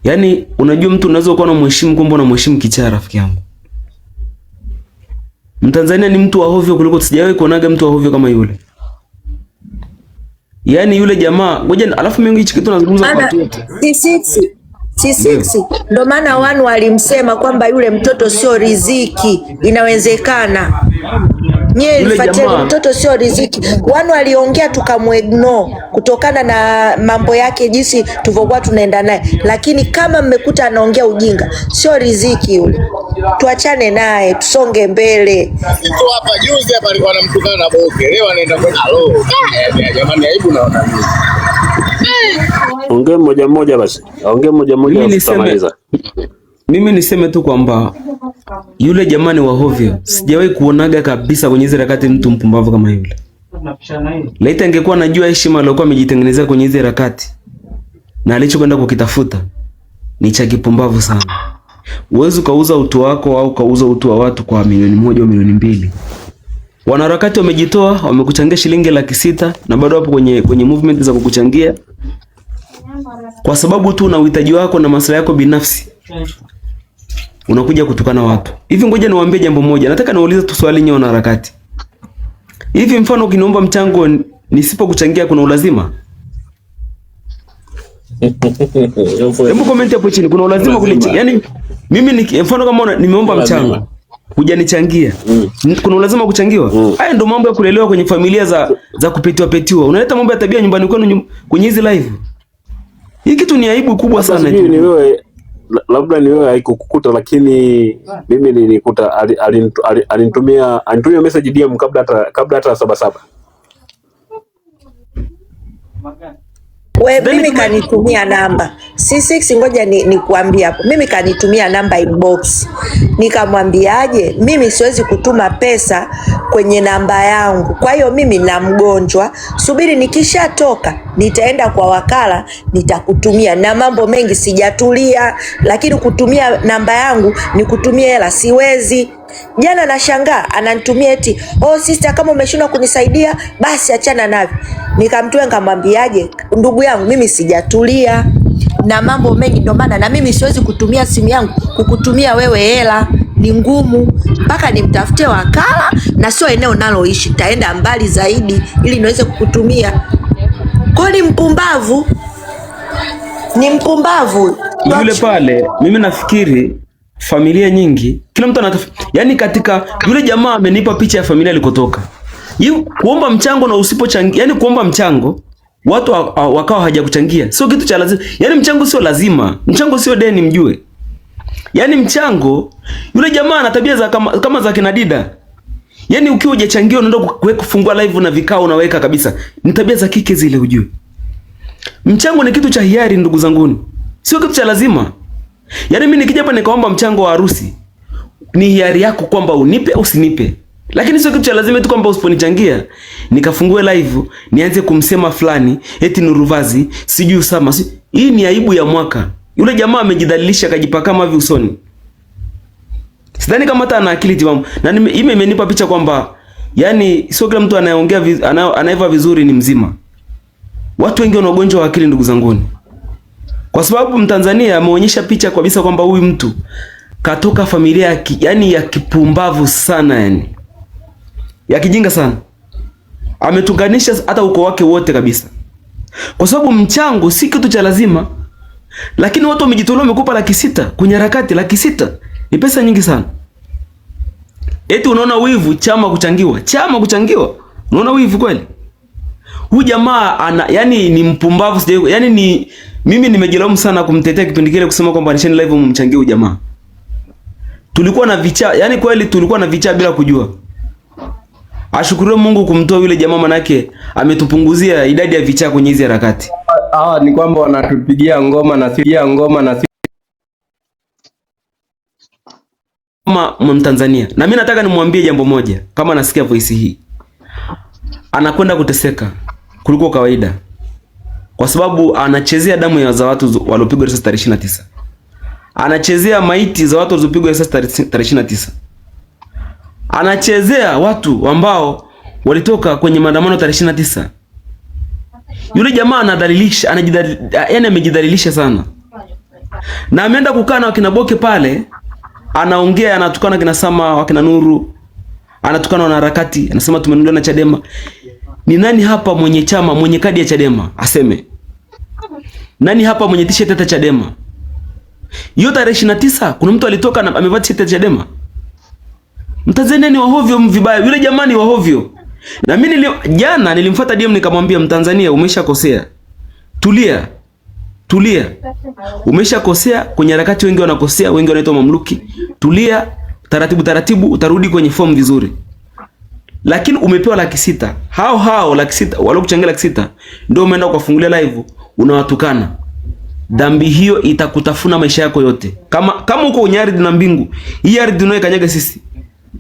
Yaani unajua mtu unaweza kuwa unamheshimu kumbe unamheshimu kichaa rafiki yangu. Mtanzania ni mtu wahovyo kuliko sijawahi kuonaga mtu wahovyo kama yule. Yaani yule jamaa, ngoja alafu mimi hichi kitu nazungumza kwa watu. C6 ndo maana wanu walimsema kwamba yule mtoto sio riziki, inawezekana. Fateni mtoto sio riziki. Wanu aliongea tukamuignore kutokana na mambo yake jinsi tulivyokuwa tunaenda naye. Lakini kama mmekuta anaongea ujinga, sio riziki yule. Tuachane naye, tusonge mbele. Mtu hapa juzi hapa alikuwa anamtukana na Boke. Leo anaenda kwa jamani, aibu naona mimi. Ongea moja basi. Ongea moja tutamaliza. Mimi niseme tu kwamba yule jamani wa hovyo sijawahi kuonaga kabisa kwenye hizo harakati mtu mpumbavu kama yule. Laita angekuwa anajua heshima aliyokuwa amejitengenezea kwenye hizo harakati na alichokwenda kukitafuta ni cha kipumbavu sana. Uwezo kauza utu wako au kauza utu wa watu kwa milioni 1 au milioni 2. Wanaharakati wamejitoa, wamekuchangia shilingi 600 na bado hapo kwenye movement za kukuchangia kwa sababu tu na uhitaji wako na maslahi yako binafsi. Unakuja kutukana watu. Hivi ngoja niwaambie jambo moja. Nataka niulize tu swali nyinyi wanaharakati. Hivi mfano ukiniomba mchango nisipokuchangia kuna ulazima? Hebu comment hapo chini, kuna ulazima kunichangia? Yaani mimi mfano kama nimeomba mchango hujanichangia, kuna ulazima kuchangiwa? Haya ndio mambo ya kulelewa kwenye familia za kupetiwa. Unaleta mambo ya tabia nyumbani kwenu kwenye hizi live. Hii kitu ni aibu kubwa sana. Ni wewe, labda ni wewe haikukukuta, lakini mimi nilikuta alinitumia message DM kabla hata 77. Mimi kanitumia namba C6, ngoja nikuambia hapo. Mimi kanitumia namba inbox. Nikamwambiaje? Mimi siwezi kutuma pesa kwenye namba yangu. Kwa hiyo mimi na mgonjwa, subiri nikishatoka nitaenda kwa wakala nitakutumia, na mambo mengi sijatulia, lakini kutumia namba yangu ni kutumia hela siwezi. Jana nashangaa ananitumia eti, "Oh sister, kama umeshindwa kunisaidia basi achana navyo." Nikamtoa nikamwambiaje? Ndugu yangu, mimi sijatulia na mambo mengi, ndio maana na mimi siwezi kutumia simu yangu kukutumia wewe hela, ni ngumu, mpaka nimtafutie wakala, na sio eneo naloishi, taenda mbali zaidi ili niweze kukutumia. Kwa ni mpumbavu, ni mpumbavu yule pale. Mimi nafikiri familia nyingi kila mtu yani katika yule jamaa amenipa picha ya familia alikotoka. Kuomba mchango na usipochangia, yani kuomba mchango watu wakawa hajakuchangia sio kitu cha lazima. Yani mchango sio lazima, mchango sio deni, mjue. Yani mchango, yule jamaa ana tabia za kama za kina Dida. Yani ukiwa hujachangia unaenda kufungua live na vikao unaweka kabisa. Ni tabia za kike zile, ujue. Mchango ni kitu cha hiari ndugu zanguni, sio kitu cha lazima. Yani mimi nikija hapa nikaomba mchango wa harusi, ni hiari yako kwamba unipe au usinipe. Lakini sio kitu cha lazima tu kwamba usiponichangia nikafungue live nianze kumsema fulani eti Nuruvazi, sijui Usama. Hii ni aibu ya mwaka. Yule jamaa amejidhalilisha akajipaka mavi usoni. Sidhani kama hata ana akili timamu. Na imenipa picha kwamba yani sio kila mtu anayeongea anaiva vizuri ni mzima. Watu wengi wana ugonjwa wa akili ndugu zanguni. Kwa sababu Mtanzania ameonyesha picha kabisa kwamba huyu mtu katoka familia yani ya kipumbavu sana, yani ya kijinga sana. Ametunganisha hata ukoo wake wote kabisa. Kwa sababu mchango si kitu cha lazima. Lakini watu wamejitolea, wamekupa 600 kwenye harakati. 600 ni pesa nyingi sana. Eti unaona wivu chama kuchangiwa? Unaona wivu kweli? Huyu jamaa yani ni mpumbavu, yani mimi nimejilaumu sana kumtetea kipindi kile kusema kwamba nisheni live mumchangie huyu jamaa. Tulikuwa na vichaa, yani kweli tulikuwa na vichaa bila kujua. Ashukuriwe Mungu kumtoa yule jamaa, manake ametupunguzia idadi ya vichaa kwenye hizi harakati. Ni kwamba wanatupigia ngoma na kama Mtanzania. Na mimi nataka nimwambie jambo moja, kama nasikia voice hii. Anakwenda kuteseka kuliko kawaida. Kwa sababu anachezea damu za watu waliopigwa risasi tarehe 29. Anachezea maiti za watu walizopigwa risasi tarehe 29. Anachezea watu ambao walitoka kwenye maandamano tarehe 29. Yule jamaa anadhalilisha, yani amejidhalilisha sana. Na ameenda kukaa na wakina Boke pale, anaongea, anatukana kina Sama, wakina Nuru, anatukana na harakati, anasema tumenunuliwa na Chadema. Ni nani hapa mwenye chama, mwenye kadi ya Chadema? Aseme. Nani hapa mwenye t-shirt ya Chadema? Hiyo tarehe 29 kuna mtu alitoka na amevaa t-shirt ya Chadema? Mtanzania ni wahovyo vibaya. Yule jamaa ni wahovyo. Na mimi jana nilimfuata DM nikamwambia, Mtanzania umeshakosea. Tulia. Umeshakosea kwenye harakati, wengi wanakosea, wengi wanaitwa mamluki. Tulia, taratibu utarudi kwenye form vizuri. Lakini umepewa 600. Hao 600 walokuchangia 600 ndio umeenda kufungulia live unawatukana. Dhambi hiyo itakutafuna maisha yako yote. Kama uko kwenye ardhi na mbingu, hii ardhi unayokanyaga sisi.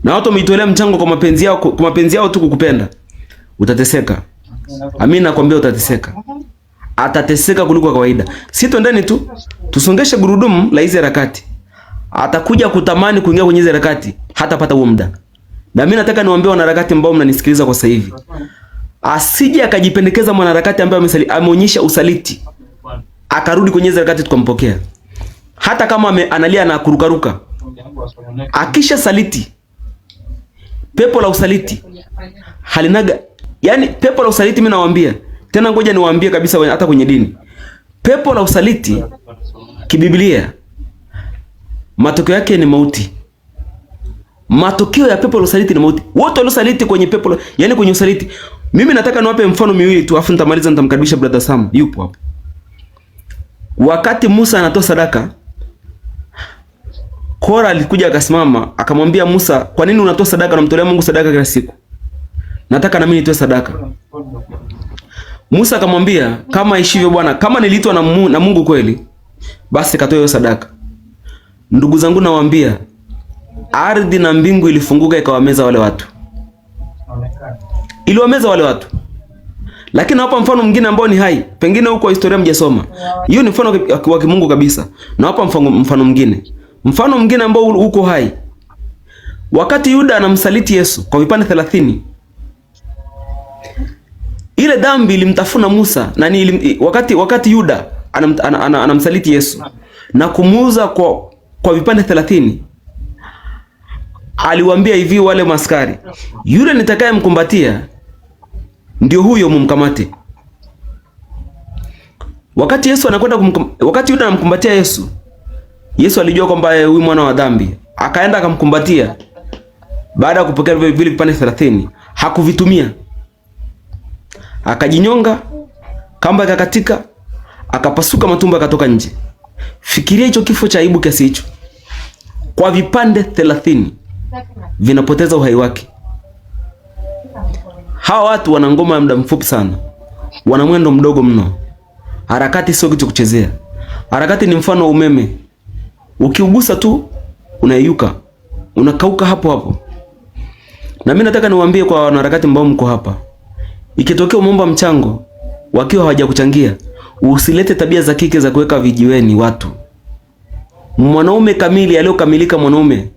Na watu wameitolea mchango kwa mapenzi yao tu kukupenda. utateseka. Mimi nakwambia utateseka. Atateseka kuliko kawaida. Si twendeni tu tusongeshe gurudumu la hizi harakati. Atakuja kutamani kuingia kwenye hizi harakati, hatapata huo muda. Na mimi nataka niwaambie wanaharakati ambao mnanisikiliza kwa sasa hivi, asije akajipendekeza mwanaharakati ambaye ameonyesha usaliti akarudi kwenye hizi harakati tukampokea. Hata kama analia na kurukaruka, akisha saliti, pepo la usaliti halinaga, yani pepo la usaliti, mimi nawaambia tena, ngoja niwaambie kabisa, hata kwenye dini pepo la usaliti kibiblia matokeo yake ni mauti. Matokeo ya pepo la usaliti ni mauti. Wote waliosaliti kwenye pepo, yani kwenye usaliti. Mimi nataka niwape mfano miwili tu afu nitamaliza, nitamkaribisha brother Sam, yupo hapo. Wakati Musa anatoa sadaka, Kora alikuja akasimama akamwambia Musa, kwa nini unatoa sadaka, unamtolea Mungu sadaka kila siku? Nataka na mimi nitoe sadaka. Musa akamwambia, kama ishivyo Bwana, kama niliitwa na Mungu kweli, basi katoe hiyo sadaka. Ndugu zangu nawaambia, ardhi na mbingu ilifunguka ikawameza wale watu. Iliwameza wale watu. Lakini hapa mfano mwingine ambao ni hai. Pengine huko historia mjasoma. Hiyo ni mfano wa kimungu kabisa. Na hapa mfano mwingine. Mfano mwingine ambao uko hai. Wakati Yuda anamsaliti Yesu kwa vipande 30. Ile dhambi ilimtafuna Musa na wakati Yuda anamsaliti Yesu na kumuuza kwa vipande 30. Aliwaambia hivi wale maskari, yule nitakaye mkumbatia ndio huyo, mumkamate. Wakati Yuda anamkumbatia Yesu, Yesu alijua kwamba huyu mwana wa dhambi, akaenda akamkumbatia. Baada ya kupokea vile vipande 30, hakuvitumia. Akajinyonga, kamba ikakatika, akapasuka matumbo akatoka nje. Fikiria hicho kifo cha aibu kiasi hicho. Kwa vipande 30 vinapoteza uhai wake. Hawa watu wana ngoma ya muda mfupi sana. Wana mwendo mdogo mno. Harakati sio kitu kuchezea. Harakati ni mfano wa umeme. Ukiugusa tu unayeyuka. Unakauka hapo hapo. Na mimi nataka niwaambie kwa wanaharakati ambao mko hapa, ikitokea umeomba mchango wakiwa hawajakuchangia, usilete tabia za kike za kuweka vijiweni watu. Mwanaume kamili aliyokamilika, mwanaume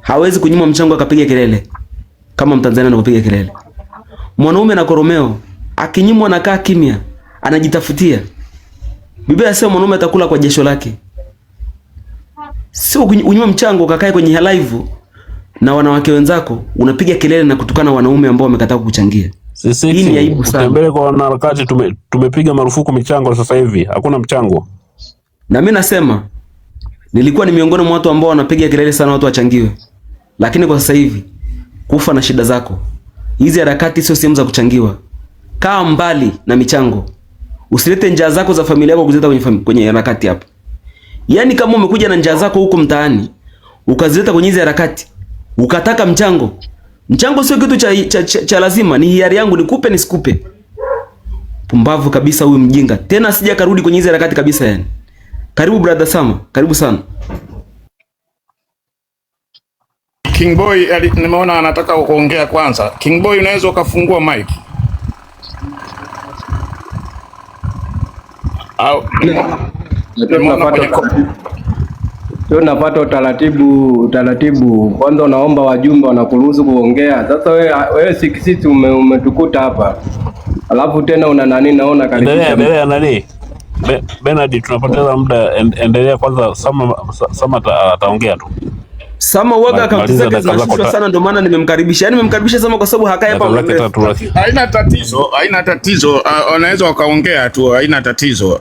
hawezi kunyima mchango akapiga kelele kama Mtanzania anapopiga kelele. Mwanaume na koromeo akinyimwa anakaa kimya, anajitafutia. Biblia inasema mwanaume atakula kwa jasho lake. Sio unyima mchango ukakae kwenye live na wanawake wenzako unapiga kelele na kutukana wanaume ambao wamekataa kukuchangia. Hii ni aibu sana. Utembele kwa wanaharakati tumepiga marufuku michango sasa hivi. Hakuna mchango. Na mimi nasema nilikuwa ni miongoni mwa watu ambao wanapiga kelele sana watu wachangiwe. Lakini kwa sasa hivi kufa na shida zako. Hizi harakati sio sehemu za kuchangiwa. Kaa mbali na michango. Usilete njaa zako za familia yako kuzileta kwenye harakati hapa. Yaani kama umekuja na njaa zako huko mtaani, ukazileta kwenye hizi harakati, ukataka mchango. Mchango sio kitu cha lazima, ni hiari yangu nikupe nisikupe. Pumbavu kabisa huyu mjinga. Tena sija karudi kwenye hizi harakati kabisa yani. Karibu brother Sama, karibu sana. King Boy nimeona anataka kuongea kwanza. King Boy unaweza ukafungua mic. Au tunapata utaratibu. Kwanza unaomba wajumbe wanakuruhusu kuongea. Sasa wewe sisi umetukuta hapa. Alafu tena una nani naona karibia. Endelea nani? Bernard, tunapoteza muda, endelea kwanza. Sama ataongea tu. Sama uoga akaunti zake zinashushwa sana, ndio maana nimemkaribisha. Yaani nimemkaribisha Sama kwa sababu hakai hapa. Haina tatizo. Wanaweza wakaongea tu, haina tatizo.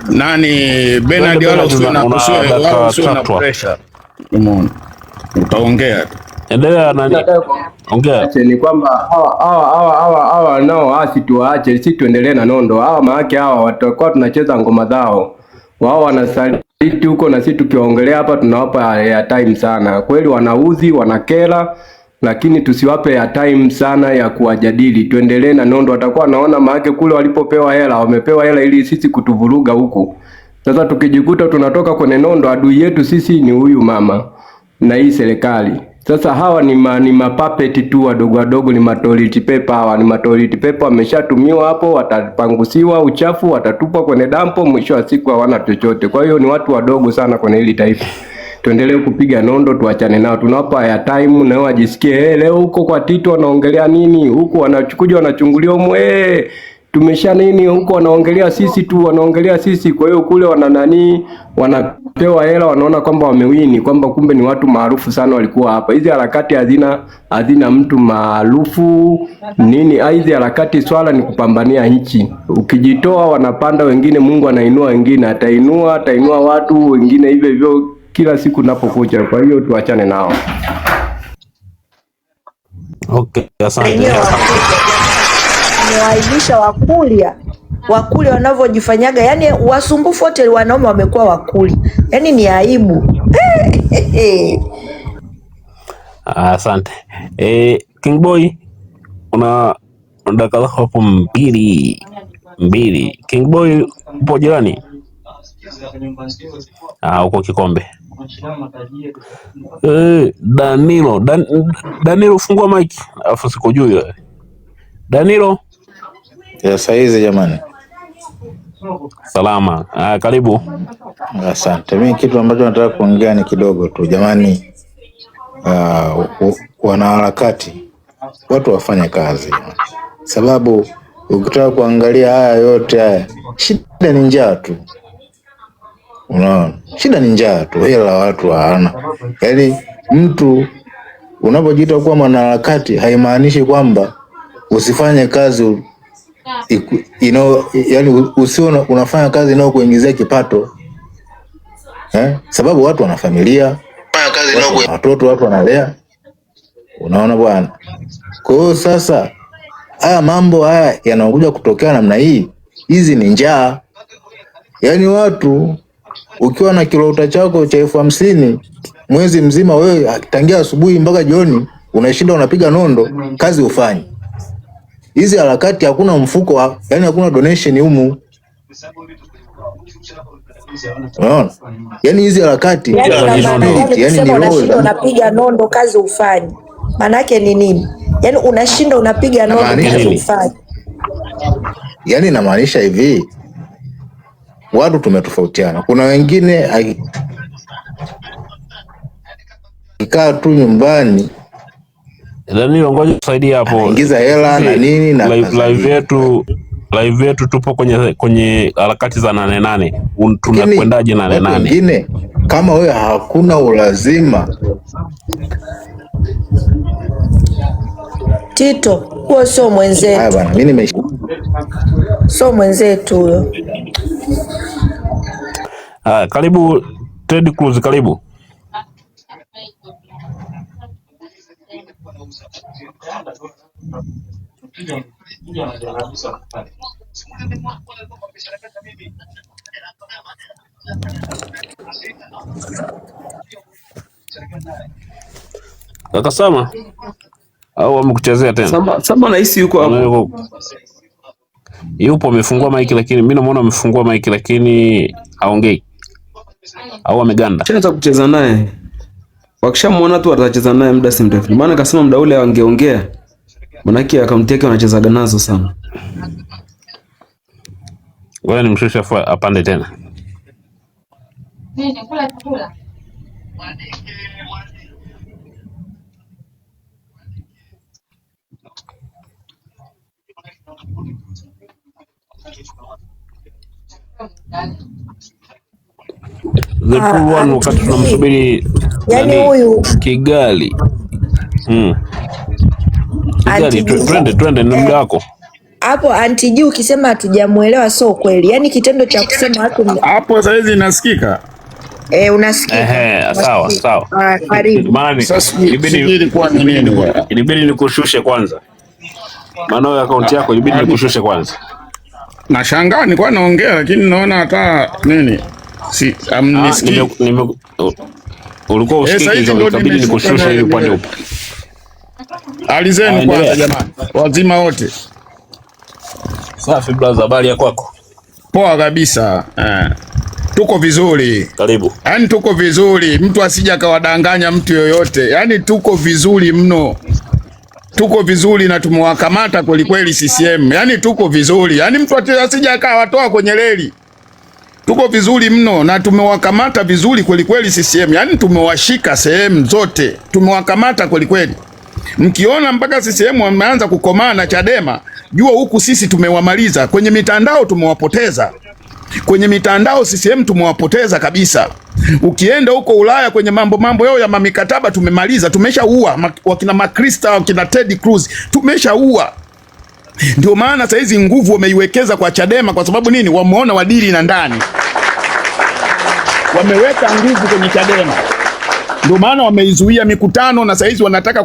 Nani Bernard wala usio na pressure. Umeona? Utaongea tu. Endelea nani? Ongea. Ni kwamba hawa nao tuwaache, sisi tuendelee na nondo. Hawa maana hawa watakuwa tunacheza ngoma zao. Wao wanasaliti huko na sisi tukiwaongelea hapa tunawapa airtime sana. Kweli wanauzi, wanakera, lakini tusiwape airtime sana ya kuwajadili. Tuendelee na nondo. Watakuwa naona maana kule walipopewa hela, wamepewa hela ili sisi kutuvuruga huku. Sasa tukijikuta tunatoka kwenye nondo, adui yetu sisi ni huyu mama na hii serikali. Sasa hawa ni mapapeti tu wadogo wadogo, ni toilet paper hawa, ni toilet paper wameshatumiwa hapo, watapangusiwa uchafu, watatupwa kwenye dampo, mwisho wa siku hawana chochote. Kwa hiyo ni watu wadogo sana kwenye hili taifa. Tuendelee kupiga nondo, tuachane nao. Tunawapa ya time na wajisikie leo huko kwa Tito wanaongelea nini? Huko wanachukuja wanachungulia umwe. Tumesha nini huko wanaongelea sisi tu, wanaongelea sisi. Kwa hiyo kule wanapewa hela, wanaona kwamba wamewini, kwamba kumbe ni watu maarufu sana walikuwa hapa. Hizi harakati hazina mtu maarufu nini. Hizi harakati swala ni kupambania nchi. Ukijitoa wanapanda wengine, Mungu anainua wengine, atainua watu wengine hivyo hivyo kila siku napokuja. Kwa hiyo tuachane nao. Okay, asante. Niwaibisha wakuli wanavyojifanyaga, yani wasumbufu wote wanaume wamekuwa wakuli, yani ni aibu. Asante. King Boy, una dakika hapo mbili. King Boy upo jirani? Uko Kikombe. Danilo fungua mic. Afu sikujui wewe. Danilo? Ya saizi jamani. Salama. Karibu. Asante. Mimi kitu ambacho nataka kuongea ni kidogo tu jamani. Wanaharakati watu wafanye kazi. Sababu ukitaka kuangalia haya yote haya, shida ni njaa tu. Unaona? Shida ni njaa tu, hela watu hawana. Yaani mtu unapojiita kuwa mwanaharakati haimaanishi kwamba usifanye kazi yani usio unafanya kazi inayokuingizia kipato. Sababu watu wana familia, watoto watu wanalea. Unaona bwana? Kwa hiyo sasa haya mambo haya yanakuja kutokea namna hii, hizi ni njaa. Yaani watu ukiwa na kilota chako cha 50,000 mwezi mzima, wewe tangia asubuhi mpaka jioni unashinda unapiga nondo, kazi ufanye. Hizi harakati hakuna mfuko, yani hakuna donation humu. Unaona? Yani hizi harakati yani ni roho, unapiga nondo kazi ufanye. Maana yake ni nini? Yani unashinda unapiga nondo kazi ufanye. Yani inamaanisha hivi, watu tumetofautiana. Kuna wengine akikaa tu nyumbani, Danilo, ngoja tusaidie hapo. Ingiza hela na nini na live yetu tupo kwenye harakati za 88. Tunakwendaje 88? Wengine kama wewe hakuna ulazima. Tito, huo sio mwenzetu. Haya bwana, mimi sio mwenzetu huyo. Karibu Ted Cruz, karibu. Kaka Sama au amekuchezea tena? Sama nahisi yuko hapo. Yupo amefungua mic, lakini mimi namuona amefungua mic lakini haongei. Au ameganda. Acha kucheza naye. Wakishamuona tu watacheza naye muda si mrefu. Maana akasema muda ule wangeongea. Manake akaunti yake wanachezaga nazo sana. Wewe nimshushe apande tena. Nini kula chakula? The true one, wakati tunamsubiri yani huyu Kigali. Kigali, twende ni muda wako. Hapo Auntie G ukisema hatujamuelewa sio kweli. Yani kitendo cha kusema watu hapo sasa hizi inasikika. Unasikika. Sawa. Karibu. Maana sasa ilikuwa ni nini bwana? Ilibidi nikushushe kwanza. Maana akaunti yako ilibidi nikushushe kwanza. Nashangaa nilikuwa naongea lakini naona hata nini? Si amnisikii. Ulikuwa usikii, ikabidi nikushushe hivi upande upo. Alizeni kwanza jamani. Wazima wote. Safi brother, habari ya kwako? Poa kabisa. Tuko vizuri. Karibu. Yaani tuko vizuri, mtu asija akawadanganya mtu yoyote. Yaani tuko vizuri mno. Tuko vizuri na tumewakamata kweli kweli CCM. Yaani tuko vizuri. Yaani mtu asija akawatoa kwenye reli. Tuko vizuri mno na tumewakamata vizuri kweli kweli CCM. Yaani tumewashika sehemu zote. Tumewakamata kweli kweli. Mkiona mpaka CCM wameanza kukomaa na Chadema, jua huku sisi tumewamaliza. Kwenye mitandao tumewapoteza. Kwenye mitandao CCM tumewapoteza kabisa. Ukienda huko Ulaya kwenye mambo yao ya mamikataba tumemaliza, tumeshaua wakina Makrista, wakina Ted Cruz, tumeshaua. Ndio maana sasa hizi nguvu wameiwekeza kwa Chadema kwa sababu nini? Wameona wadili na ndani. Wameweka nguvu kwenye Chadema. Ndio maana wameizuia mikutano na sasa hizi wanataka